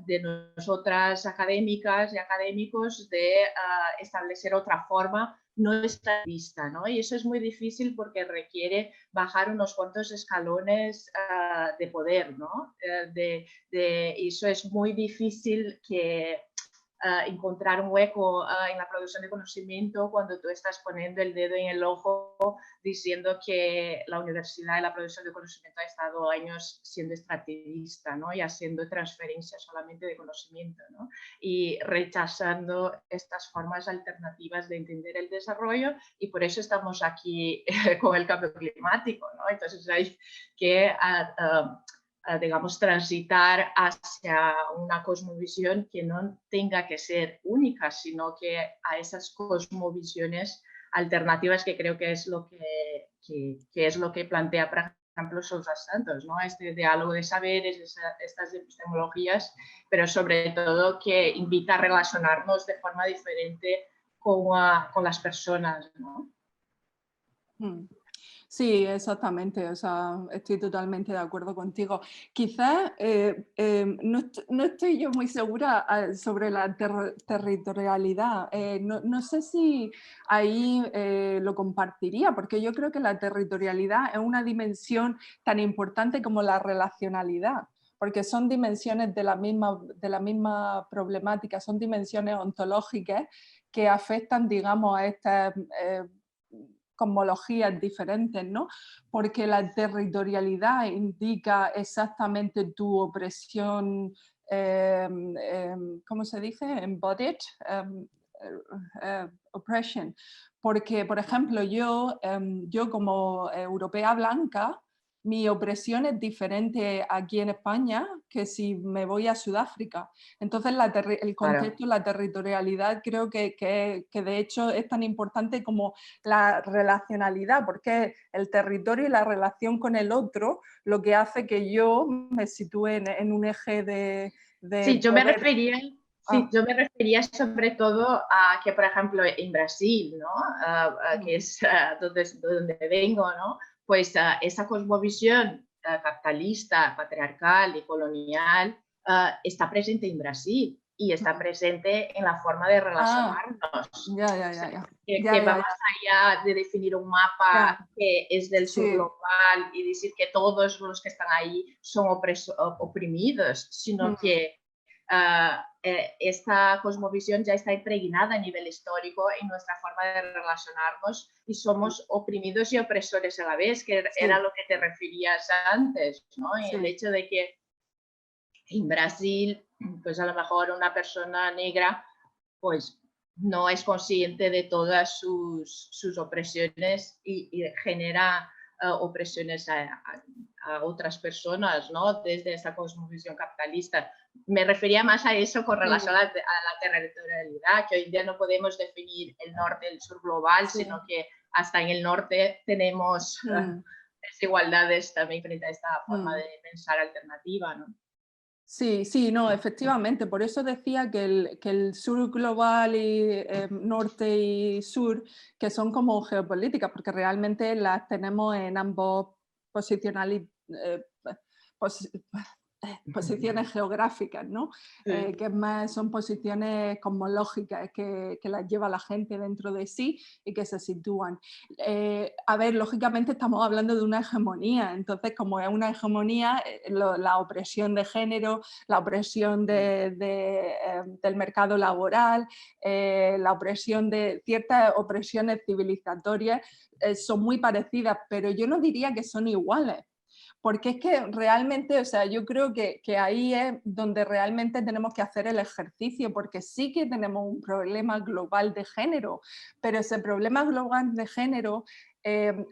de nosotras académicas y académicos de establecer otra forma no extractivista, ¿no? Y eso es muy difícil porque requiere bajar unos cuantos escalones de poder, ¿no? Eso es muy difícil que encontrar un hueco en la producción de conocimiento cuando tú estás poniendo el dedo en el ojo diciendo que la universidad y la producción de conocimiento ha estado años siendo extractivista, ¿no? Y haciendo transferencias solamente de conocimiento, ¿no? Y rechazando estas formas alternativas de entender el desarrollo, y por eso estamos aquí con el cambio climático, ¿no? Entonces hay que digamos, transitar hacia una cosmovisión que no tenga que ser única, sino que a esas cosmovisiones alternativas, que creo que es lo que plantea, por ejemplo, Sousa Santos, ¿no? Este diálogo de saberes, estas epistemologías, pero sobre todo que invita a relacionarnos de forma diferente con las personas, ¿no? Sí, exactamente, o sea, estoy totalmente de acuerdo contigo. Quizás no estoy yo muy segura sobre la territorialidad. No sé si ahí lo compartiría, porque yo creo que la territorialidad es una dimensión tan importante como la relacionalidad, porque son dimensiones de la misma problemática, son dimensiones ontológicas que afectan, digamos, a estas cosmologías diferentes, ¿no? Porque la territorialidad indica exactamente tu opresión, ¿cómo se dice? Embodied oppression. Porque, por ejemplo, yo como europea blanca, mi opresión es diferente aquí en España que si me voy a Sudáfrica. Entonces el contexto, la territorialidad creo que de hecho es tan importante como la relacionalidad, porque el territorio y la relación con el otro lo que hace que yo me sitúe en un eje de sí, yo poder. Yo me refería sobre todo a que, por ejemplo, en Brasil, ¿no? Que es donde vengo, ¿no? Pues esa cosmovisión capitalista, patriarcal y colonial está presente en Brasil y está presente en la forma de relacionarnos. Que va más allá de definir un mapa que es del sur global y decir que todos los que están ahí son oprimidos, sino que esta cosmovisión ya está impregnada a nivel histórico en nuestra forma de relacionarnos y somos oprimidos y opresores a la vez, que era lo que te referías antes, ¿no? Y el hecho de que en Brasil, pues a lo mejor una persona negra, pues no es consciente de todas sus opresiones y genera opresiones a a otras personas, ¿no? Desde esa cosmovisión capitalista. Me refería más a eso con relación a la territorialidad, que hoy en día no podemos definir el norte y el sur global, sino que hasta en el norte tenemos desigualdades también frente a esta forma de pensar alternativa, ¿no? Sí, sí, no, efectivamente. Por eso decía que el sur global y norte y sur, que son como geopolíticas, porque realmente las tenemos en ambos posiciones geográficas, ¿no? Sí. Que más son posiciones cosmológicas que las lleva la gente dentro de sí y que se sitúan. A ver, lógicamente estamos hablando de una hegemonía, entonces como es una hegemonía, la opresión de género, la opresión del mercado laboral, la opresión de ciertas opresiones civilizatorias son muy parecidas, pero yo no diría que son iguales. Porque es que realmente, o sea, yo creo que ahí es donde realmente tenemos que hacer el ejercicio, porque sí que tenemos un problema global de género, pero ese problema global de género,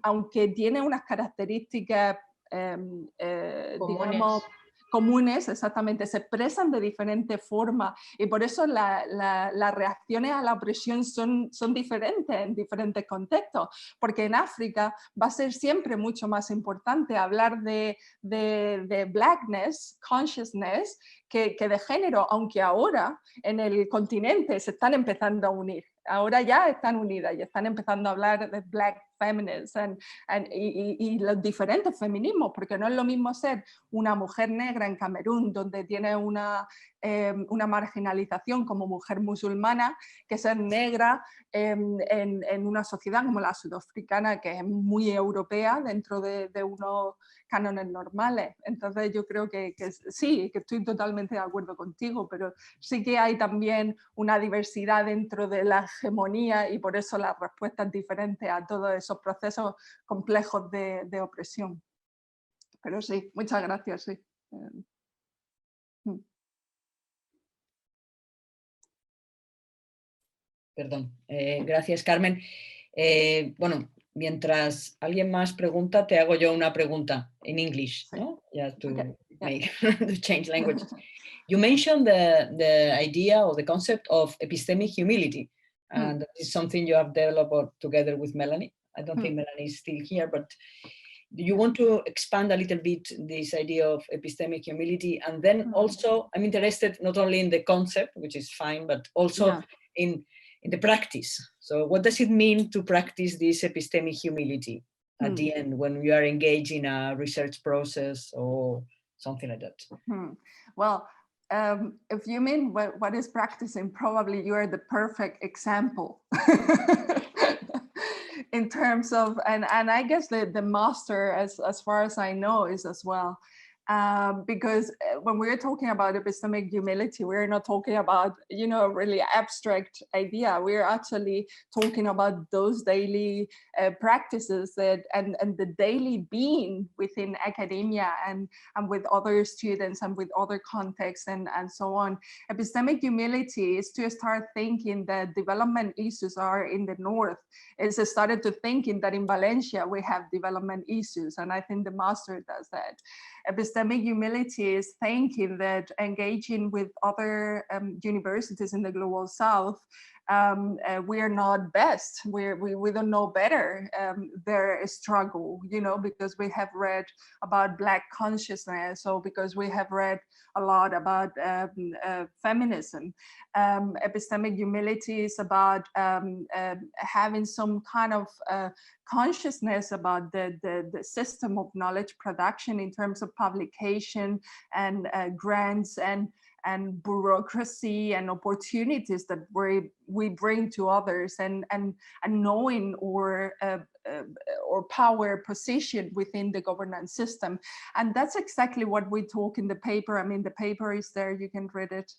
aunque tiene unas características, digamos, comunes, exactamente, se expresan de diferentes formas y por eso las reacciones a la opresión son diferentes en diferentes contextos, porque en África va a ser siempre mucho más importante hablar de blackness, consciousness, que de género, aunque ahora en el continente se están empezando a unir. Ahora ya están unidas y están empezando a hablar de black feminism y los diferentes feminismos, porque no es lo mismo ser una mujer negra en Camerún, donde tiene una marginalización como mujer musulmana, que ser negra en una sociedad como la sudafricana, que es muy europea dentro de unos cánones normales. Entonces yo creo que sí, que estoy totalmente de acuerdo contigo, pero sí que hay también una diversidad dentro de la hegemonía y por eso las respuestas diferentes a todos esos procesos complejos de opresión. Pero sí, muchas gracias, sí. Perdón, gracias Carmen. Bueno, mientras alguien más pregunta, te hago yo una pregunta en English, ¿no? Just to make to change language. You mentioned the idea or the concept of epistemic humility, and that is something you have developed together with Melanie. I don't think Melanie is still here, but do you want to expand a little bit this idea of epistemic humility? And then also, I'm interested not only in the concept, which is fine, but also in the practice. So what does it mean to practice this epistemic humility at the end when you are engaged in a research process or something like that? Well, if you mean what is practicing, probably you are the perfect example. In terms of, and I guess the master, as far as I know, is as well. Because when we're talking about epistemic humility, we're not talking about, you know, a really abstract idea. We're actually talking about those daily practices that and the daily being within academia and with other students and with other contexts and so on. Epistemic humility is to start thinking that development issues are in the north. It's started to thinking that in Valencia we have development issues, and I think the master does that. Epistemic humility is thinking that engaging with other universities in the global south, we are not best. We don't know better their struggle, you know, because we have read about Black consciousness, or because we have read a lot about feminism. Epistemic humility is about having some kind of consciousness about the system of knowledge production in terms of publication and grants and bureaucracy and opportunities that we bring to others, and knowing or power position within the governance system. And that's exactly what we talk in the paper. I mean, the paper is there, you can read it.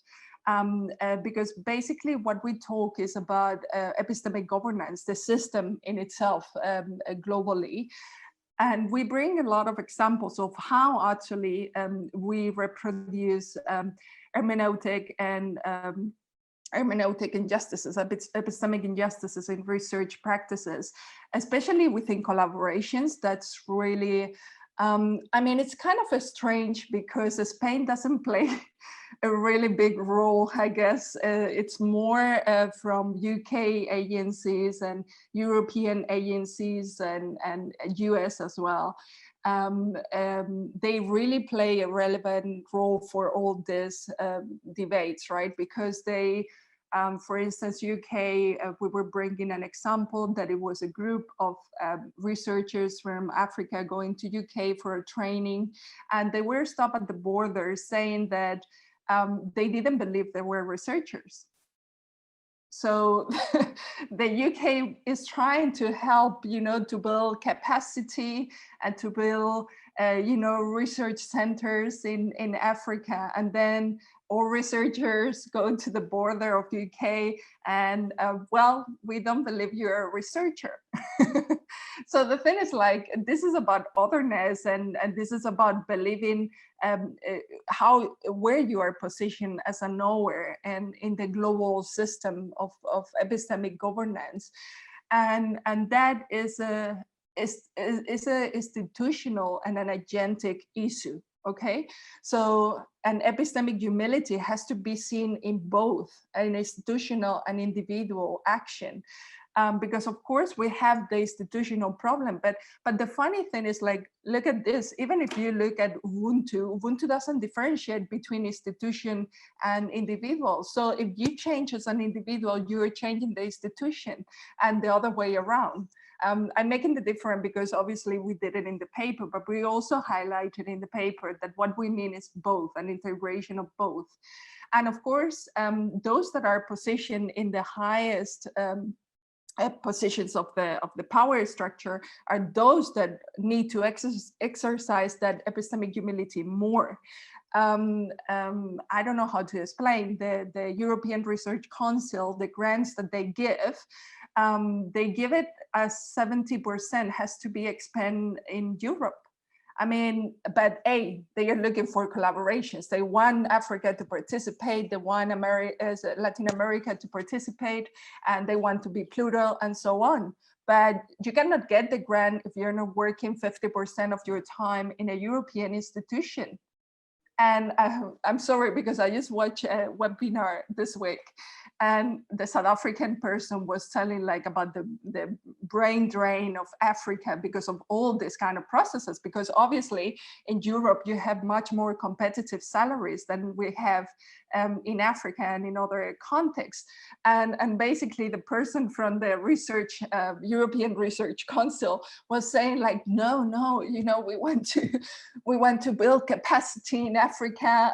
Because basically what we talk is about epistemic governance, the system in itself globally. And we bring a lot of examples of how actually we reproduce hermeneutic and hermeneutic injustices, epistemic injustices in research practices, especially within collaborations. That's really I mean, it's kind of a strange because Spain doesn't play a really big role, I guess. It's more from UK agencies and European agencies and US as well. They really play a relevant role for all these debates, right? Because they, for instance, UK, we were bringing an example that it was a group of researchers from Africa going to UK for a training, and they were stopped at the border saying that they didn't believe they were researchers. So the UK is trying to help, you know, to build capacity and to build, you know, research centers in Africa. And then all researchers go to the border of UK and, well, we don't believe you're a researcher. So the thing is, like, this is about otherness, and this is about believing where you are positioned as a knower and in the global system of epistemic governance, and that is a institutional and an agentic issue. Okay, so an epistemic humility has to be seen in both an institutional and individual action. Because of course we have the institutional problem, but the funny thing is, like, look at this. Even if you look at Ubuntu doesn't differentiate between institution and individual. So if you change as an individual, you are changing the institution, and the other way around. I'm making the difference because obviously we did it in the paper, but we also highlighted in the paper that what we mean is both, an integration of both. And of course, those that are positioned in the highest positions of the power structure are those that need to exercise that epistemic humility more. I don't know how to explain the European Research Council, the grants that they give it as 70% has to be expended in Europe. I mean, but they are looking for collaborations. They want Africa to participate, they want Latin America to participate, and they want to be plural and so on. But you cannot get the grant if you're not working 50% of your time in a European institution. And I'm sorry, because I just watched a webinar this week, and the South African person was telling, like, about the brain drain of Africa because of all these kind of processes, because obviously in Europe you have much more competitive salaries than we have in Africa and in other contexts. And basically the person from the European Research Council was saying, like, no, you know, we want to build capacity in Africa,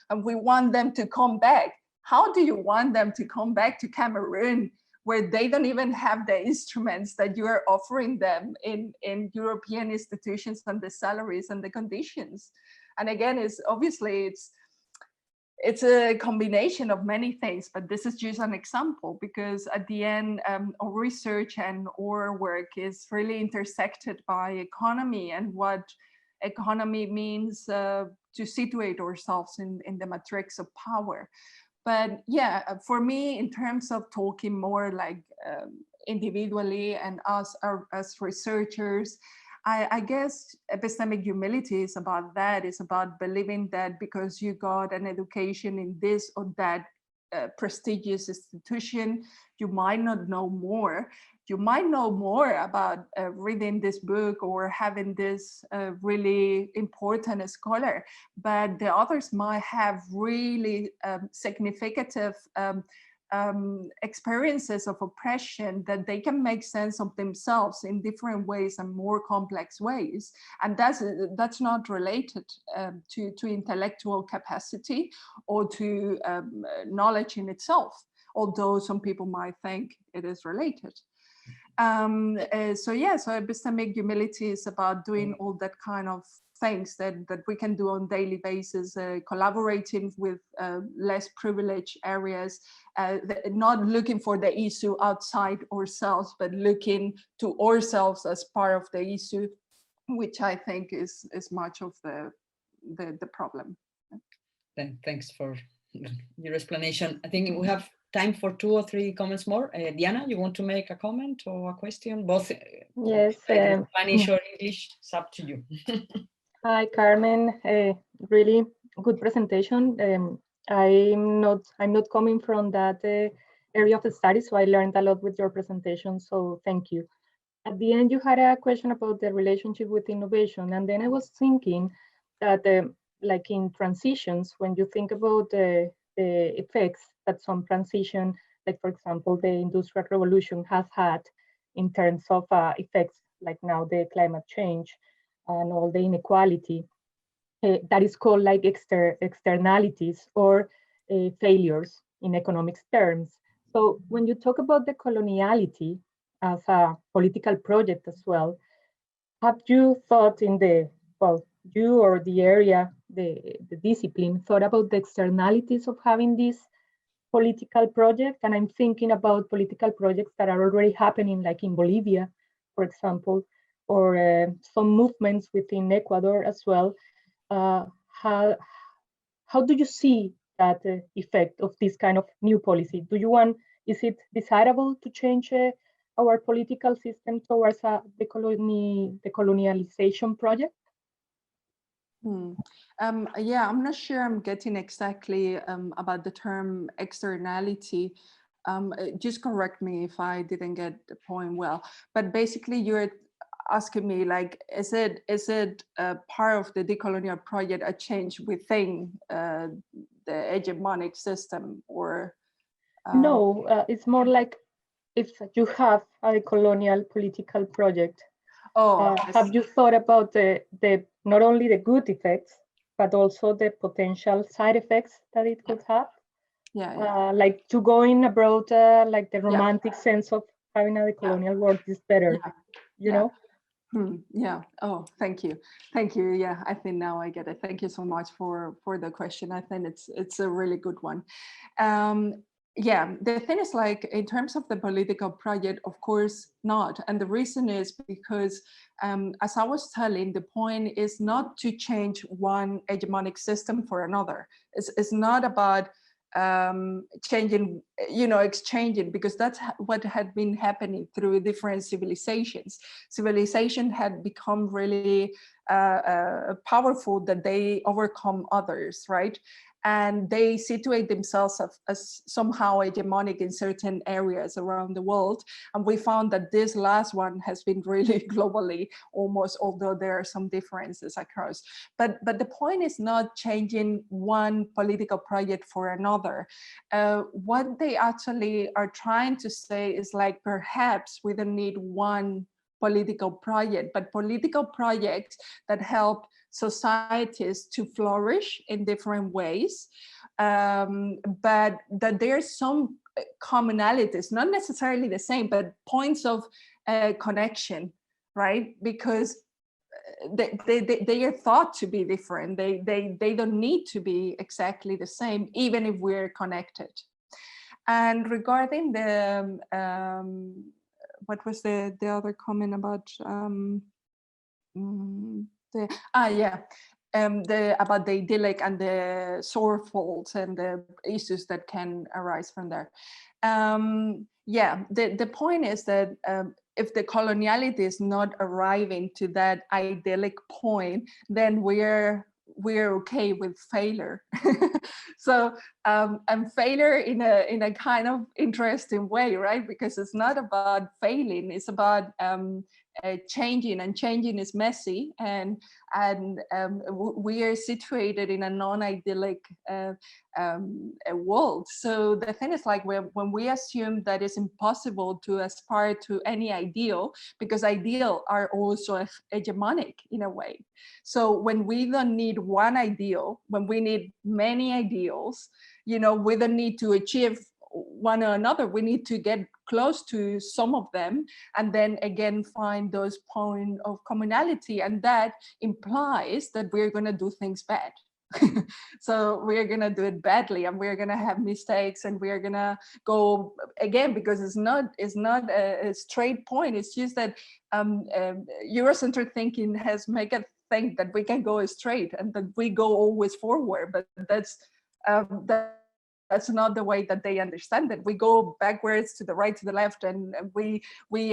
and we want them to come back. How do you want them to come back to Cameroon, where they don't even have the instruments that you are offering them in European institutions, and the salaries and the conditions? And again, it's a combination of many things, but this is just an example, because at the end, our research and our work is really intersected by economy, and what economy means to situate ourselves in the matrix of power. But yeah, for me, in terms of talking more like individually and us as researchers, I guess epistemic humility is about that. It's about believing that because you got an education in this or that prestigious institution, you might not know more. You might know more about reading this book or having this really important scholar, but the others might have really significant experiences of oppression that they can make sense of themselves in different ways and more complex ways. And that's not related to intellectual capacity or to knowledge in itself, although some people might think it is related. So epistemic humility is about doing all that kind of things that we can do on a daily basis, collaborating with less privileged areas, not looking for the issue outside ourselves, but looking to ourselves as part of the issue, which I think is much of the problem. Thanks for your explanation. I think we have time for 2 or 3 comments more. Diana, you want to make a comment or a question? Both Yes, Spanish or English, it's up to you. Hi, Carmen. Really good presentation. I'm not coming from that area of study, so I learned a lot with your presentation. So thank you. At the end, you had a question about the relationship with innovation, and then I was thinking that, like in transitions, when you think about the effects that some transition, like for example, the Industrial Revolution has had in terms of effects, like now the climate change and all the inequality, that is called like externalities or failures in economics terms. So when you talk about the coloniality as a political project as well, have you thought in the, well, you or the area, the discipline, thought about the externalities of having this political project? And I'm thinking about political projects that are already happening, like in Bolivia, for example, or some movements within Ecuador as well. How do you see that effect of this kind of new policy? Is it desirable to change our political system towards a decolonialization project? Yeah, I'm not sure I'm getting exactly about the term externality. Just correct me if I didn't get the point well. But basically, you're asking me, like, is it part of the decolonial project a change within the hegemonic system, or? No, it's more like if you have a colonial political project. Have you thought about the not only the good effects, but also the potential side effects that it could have? Yeah. Like to going abroad, like the romantic sense of having a decolonial world is better, you know? Yeah. Oh, thank you. Yeah, I think now I get it. Thank you so much for the question. I think it's a really good one. Yeah, the thing is, like, in terms of the political project, of course not. And the reason is because, as I was telling, the point is not to change one hegemonic system for another. It's not about changing, exchanging, because that's what had been happening through different civilizations. Civilization had become really powerful, that they overcome others, right? And they situate themselves as somehow hegemonic in certain areas around the world. And we found that this last one has been really globally, almost, although there are some differences across. But the point is not changing one political project for another. What they actually are trying to say is, like, perhaps we don't need one political project, but political projects that help societies to flourish in different ways, but that there's some commonalities, not necessarily the same, but points of connection, right? Because they are thought to be different. They don't need to be exactly the same, even if we're connected. And regarding the what was the other comment about? About the idyllic and the sore faults and the issues that can arise from there. The point is that if the coloniality is not arriving to that idyllic point, then we're okay with failure. So and failure in a kind of interesting way, right? Because it's not about failing, it's about changing, and changing is messy, and we are situated in a non-idyllic world. So the thing is, like, when we assume that it's impossible to aspire to any ideal, because ideal are also hegemonic in a way. So when we don't need one ideal, when we need many ideals, we don't need to achieve one or another, we need to get close to some of them, and then again find those points of commonality, and that implies that we're going to do things bad. So we're going to do it badly, and we're going to have mistakes, and we're going to go again, because it's not a straight point. It's just that Eurocentric thinking has made us think that we can go straight and that we go always forward, but that's that's not the way that they understand it. We go backwards, to the right, to the left, and we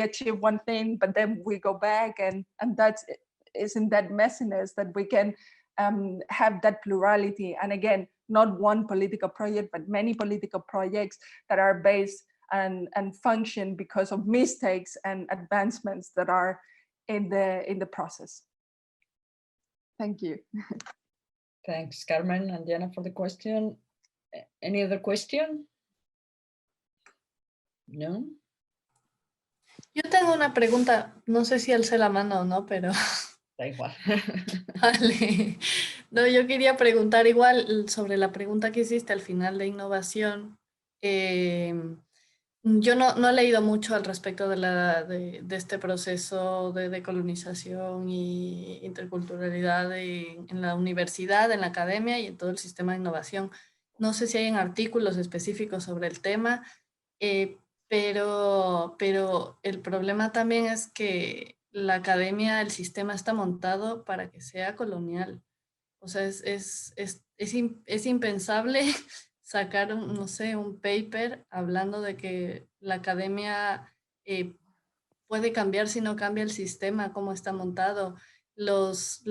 achieve one thing, but then we go back, and that's is in that messiness that we can have that plurality. And again, not one political project, but many political projects that are based and function because of mistakes and advancements that are in the process. Thank you. Thanks, Carmen and Diana, for the question. Any other question? No. Yo tengo una pregunta, no sé si alcé la mano o no, pero... Da igual. Vale. No, yo quería preguntar igual sobre la pregunta que hiciste al final de innovación. Yo no he leído mucho al respecto de este proceso de decolonización y interculturalidad en la universidad, en la academia y en todo el sistema de innovación. No sé si hay artículos específicos sobre el tema, pero el problema también es que la academia, el sistema está montado para que sea colonial. O sea, es impensable sacar, no sé, un paper hablando de que la academia puede cambiar si no cambia el sistema, cómo está montado. Los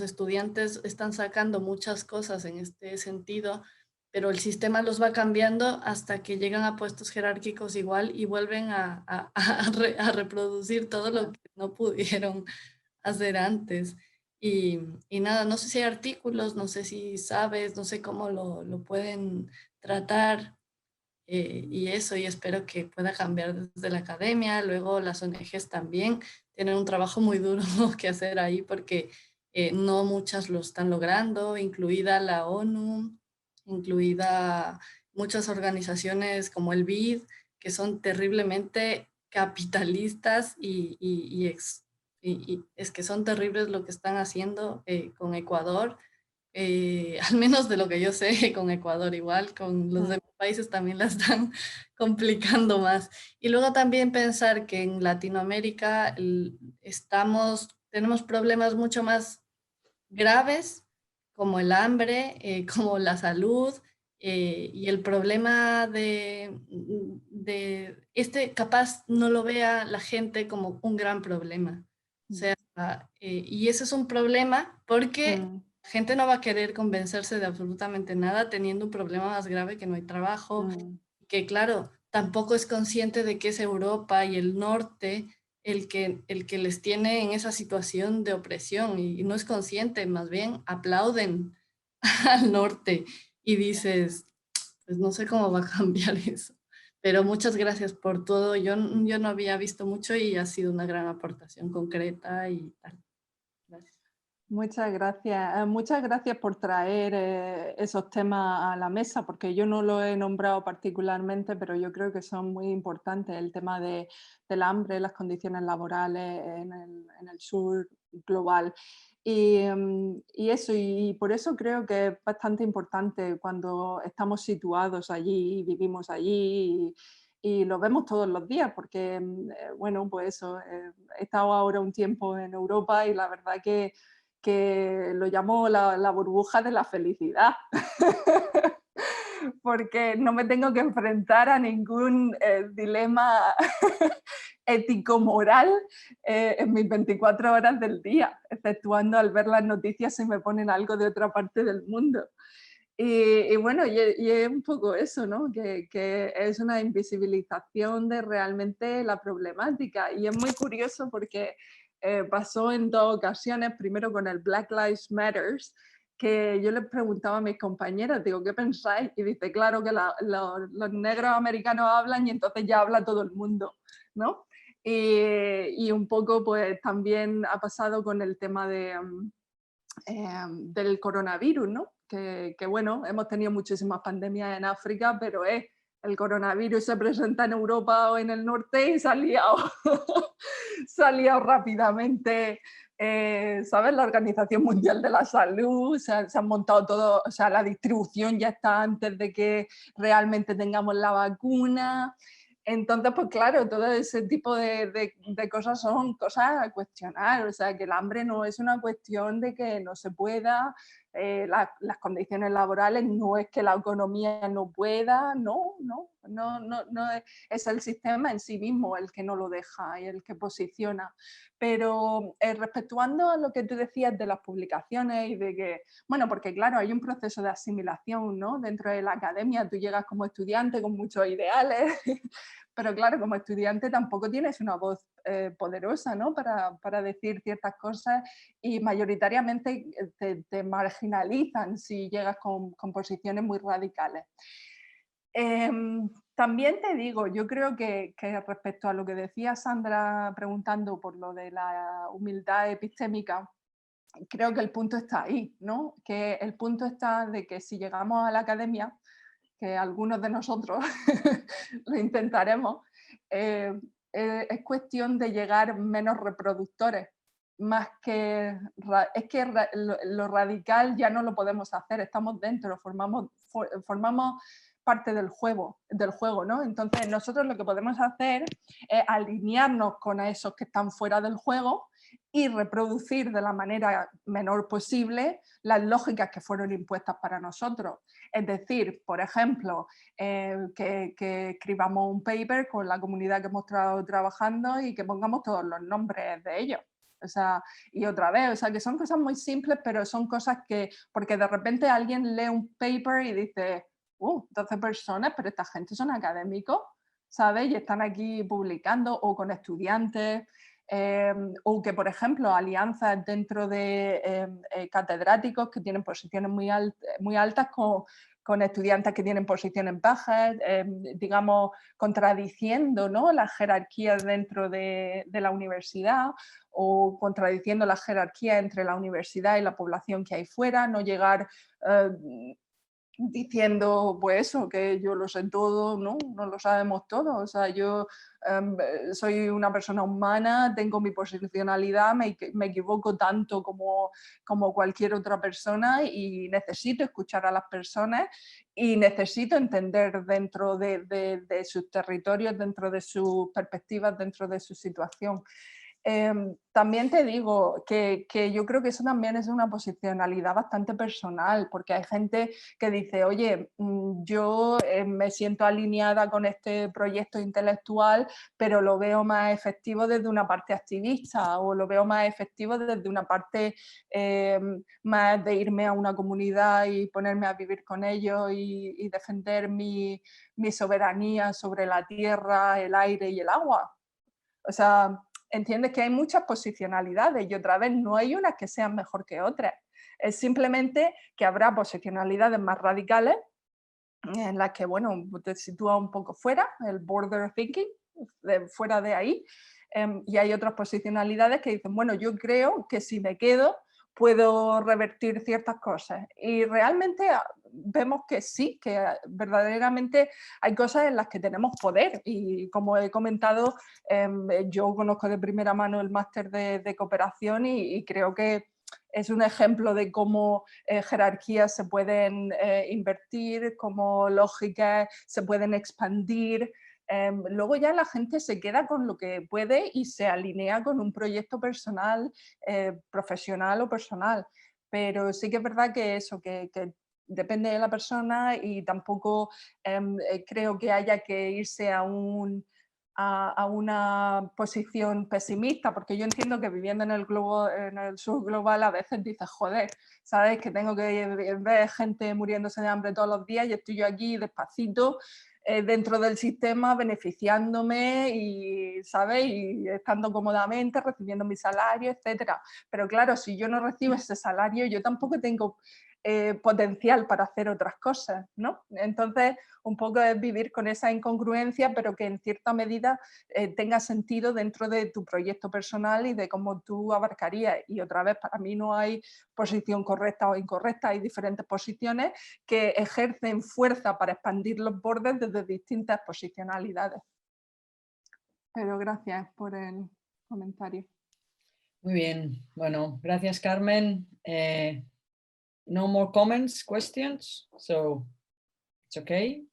estudiantes están sacando muchas cosas en este sentido, pero el sistema los va cambiando hasta que llegan a puestos jerárquicos igual y vuelven a reproducir todo lo que no pudieron hacer antes. Y nada, no sé si hay artículos, no sé si sabes, no sé cómo lo pueden tratar y eso, y espero que pueda cambiar desde la academia. Luego las ONGs también tienen un trabajo muy duro que hacer ahí porque no muchas lo están logrando, incluida la ONU, incluida muchas organizaciones como el BID, que son terriblemente capitalistas y es que son terribles lo que están haciendo con Ecuador, al menos de lo que yo sé con Ecuador, igual con los demás países también la están complicando más. Y luego también pensar que en Latinoamérica tenemos problemas mucho más graves como el hambre, como la salud, y el problema de capaz no lo vea la gente como un gran problema. O sea, y ese es un problema porque la gente no va a querer convencerse de absolutamente nada teniendo un problema más grave que no hay trabajo, que claro, tampoco es consciente de que es Europa y el norte el que les tiene en esa situación de opresión y no es consciente, más bien aplauden al norte y dices, pues no sé cómo va a cambiar eso. Pero muchas gracias por todo. Yo no había visto mucho y ha sido una gran aportación concreta y tal. Gracias. Muchas gracias por traer esos temas a la mesa, porque yo no lo he nombrado particularmente, pero yo creo que son muy importantes, el tema del hambre, las condiciones laborales en el sur global. Y por eso creo que es bastante importante cuando estamos situados allí, vivimos allí y lo vemos todos los días, porque, bueno, pues eso, he estado ahora un tiempo en Europa y la verdad que lo llamo la burbuja de la felicidad, porque no me tengo que enfrentar a ningún dilema ético-moral en mis 24 horas del día, exceptuando al ver las noticias si me ponen algo de otra parte del mundo. Y bueno, y es un poco eso, ¿no? Que es una invisibilización de realmente la problemática. Y es muy curioso porque pasó en dos ocasiones, primero con el Black Lives Matter, que yo les preguntaba a mis compañeras, digo, ¿qué pensáis? Y dice, claro que los negros americanos hablan y entonces ya habla todo el mundo, ¿no? Y un poco pues también ha pasado con el tema del coronavirus, ¿no? Que bueno, hemos tenido muchísimas pandemias en África, pero el coronavirus se presenta en Europa o en el norte y se ha liado rápidamente, ¿sabes? La Organización Mundial de la Salud, se han montado todo, o sea, la distribución ya está antes de que realmente tengamos la vacuna. Entonces, pues claro, todo ese tipo de cosas son cosas a cuestionar, o sea, que el hambre no es una cuestión de que no se pueda, las condiciones laborales, no es que la economía no pueda, no, es el sistema en sí mismo el que no lo deja y el que posiciona. Pero respectuando a lo que tú decías de las publicaciones y de que, bueno, porque claro, hay un proceso de asimilación, ¿no? Dentro de la academia tú llegas como estudiante con muchos ideales, pero claro, como estudiante tampoco tienes una voz poderosa, ¿no? para decir ciertas cosas y mayoritariamente te marginalizan si llegas con posiciones muy radicales. También te digo, yo creo que respecto a lo que decía Sandra preguntando por lo de la humildad epistémica, creo que el punto está ahí, ¿no? Que el punto está de que si llegamos a la academia, que algunos de nosotros lo intentaremos, es cuestión de llegar menos reproductores, más que... Es que lo radical ya no lo podemos hacer, estamos dentro, formamos parte del juego, ¿no? Entonces nosotros lo que podemos hacer es alinearnos con esos que están fuera del juego y reproducir de la manera menor posible las lógicas que fueron impuestas para nosotros. Es decir, por ejemplo, que escribamos un paper con la comunidad que hemos estado trabajando y que pongamos todos los nombres de ellos. O sea, y otra vez, o sea, que son cosas muy simples, pero son cosas que, porque de repente alguien lee un paper y dice, 12 personas, pero esta gente son académicos, ¿sabes? Y están aquí publicando, o con estudiantes, o que, por ejemplo, alianzas dentro de catedráticos que tienen posiciones muy altas con estudiantes que tienen posiciones bajas, digamos, contradiciendo, ¿no? las jerarquías dentro de la universidad o contradiciendo la jerarquía entre la universidad y la población que hay fuera, no llegar diciendo pues eso, que yo lo sé todo, no lo sabemos todo, o sea, yo soy una persona humana, tengo mi posicionalidad, me equivoco tanto como cualquier otra persona y necesito escuchar a las personas y necesito entender dentro de sus territorios, dentro de sus perspectivas, dentro de su situación. También te digo que yo creo que eso también es una posicionalidad bastante personal, porque hay gente que dice, oye, yo me siento alineada con este proyecto intelectual, pero lo veo más efectivo desde una parte activista o lo veo más efectivo desde una parte más de irme a una comunidad y ponerme a vivir con ellos y defender mi soberanía sobre la tierra, el aire y el agua. O sea, entiendes que hay muchas posicionalidades y otra vez no hay unas que sean mejor que otras. Es simplemente que habrá posicionalidades más radicales en las que, bueno, te sitúa un poco fuera, el border thinking, fuera de ahí, y hay otras posicionalidades que dicen, bueno, yo creo que si me quedo puedo revertir ciertas cosas. Y realmente vemos que sí, que verdaderamente hay cosas en las que tenemos poder. Y como he comentado, yo conozco de primera mano el máster de cooperación y creo que es un ejemplo de cómo jerarquías se pueden invertir, cómo lógicas se pueden expandir. Luego ya la gente se queda con lo que puede y se alinea con un proyecto personal, profesional o personal. Pero sí que es verdad que eso, que depende de la persona y tampoco creo que haya que irse a una posición pesimista, porque yo entiendo que viviendo en el sur global a veces dices, joder, ¿sabes? Que tengo que ver gente muriéndose de hambre todos los días y estoy yo aquí despacito dentro del sistema beneficiándome y, ¿sabes? Y estando cómodamente, recibiendo mi salario, etcétera. Pero claro, si yo no recibo ese salario, yo tampoco tengo potencial para hacer otras cosas, ¿no? Entonces, un poco es vivir con esa incongruencia, pero que en cierta medida tenga sentido dentro de tu proyecto personal y de cómo tú abarcarías. Y otra vez, para mí no hay posición correcta o incorrecta, hay diferentes posiciones que ejercen fuerza para expandir los bordes desde distintas posicionalidades. Pero gracias por el comentario. Muy bien, bueno, gracias Carmen. No more comments, questions, so it's okay.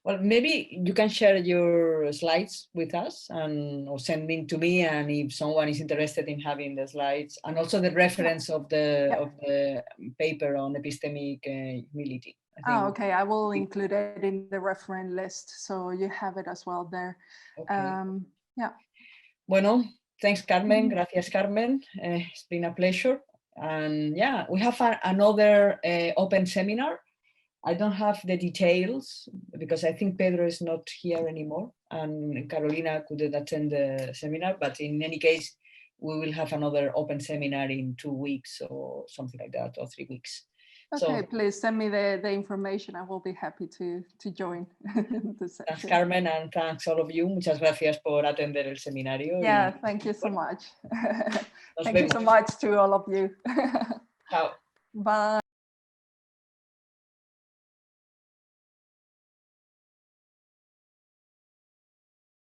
Well, maybe you can share your slides with us or send them to me, and if someone is interested in having the slides, and also the reference of the paper on epistemic humility. Okay, I will include it in the reference list, so you have it as well there. Okay. Yeah. Bueno, thanks, Carmen. Gracias, Carmen. It's been a pleasure. And yeah, we have another open seminar. I don't have the details because I think Pedro is not here anymore and Carolina couldn't attend the seminar, but in any case, we will have another open seminar in 2 weeks or something like that, or 3 weeks. Okay, so, please send me the information. I will be happy to join the session. Thanks, Carmen, and thanks all of you. Muchas gracias por atender el seminario. Yeah, thank you so much. Thank you so much to all of you. Ciao. Bye.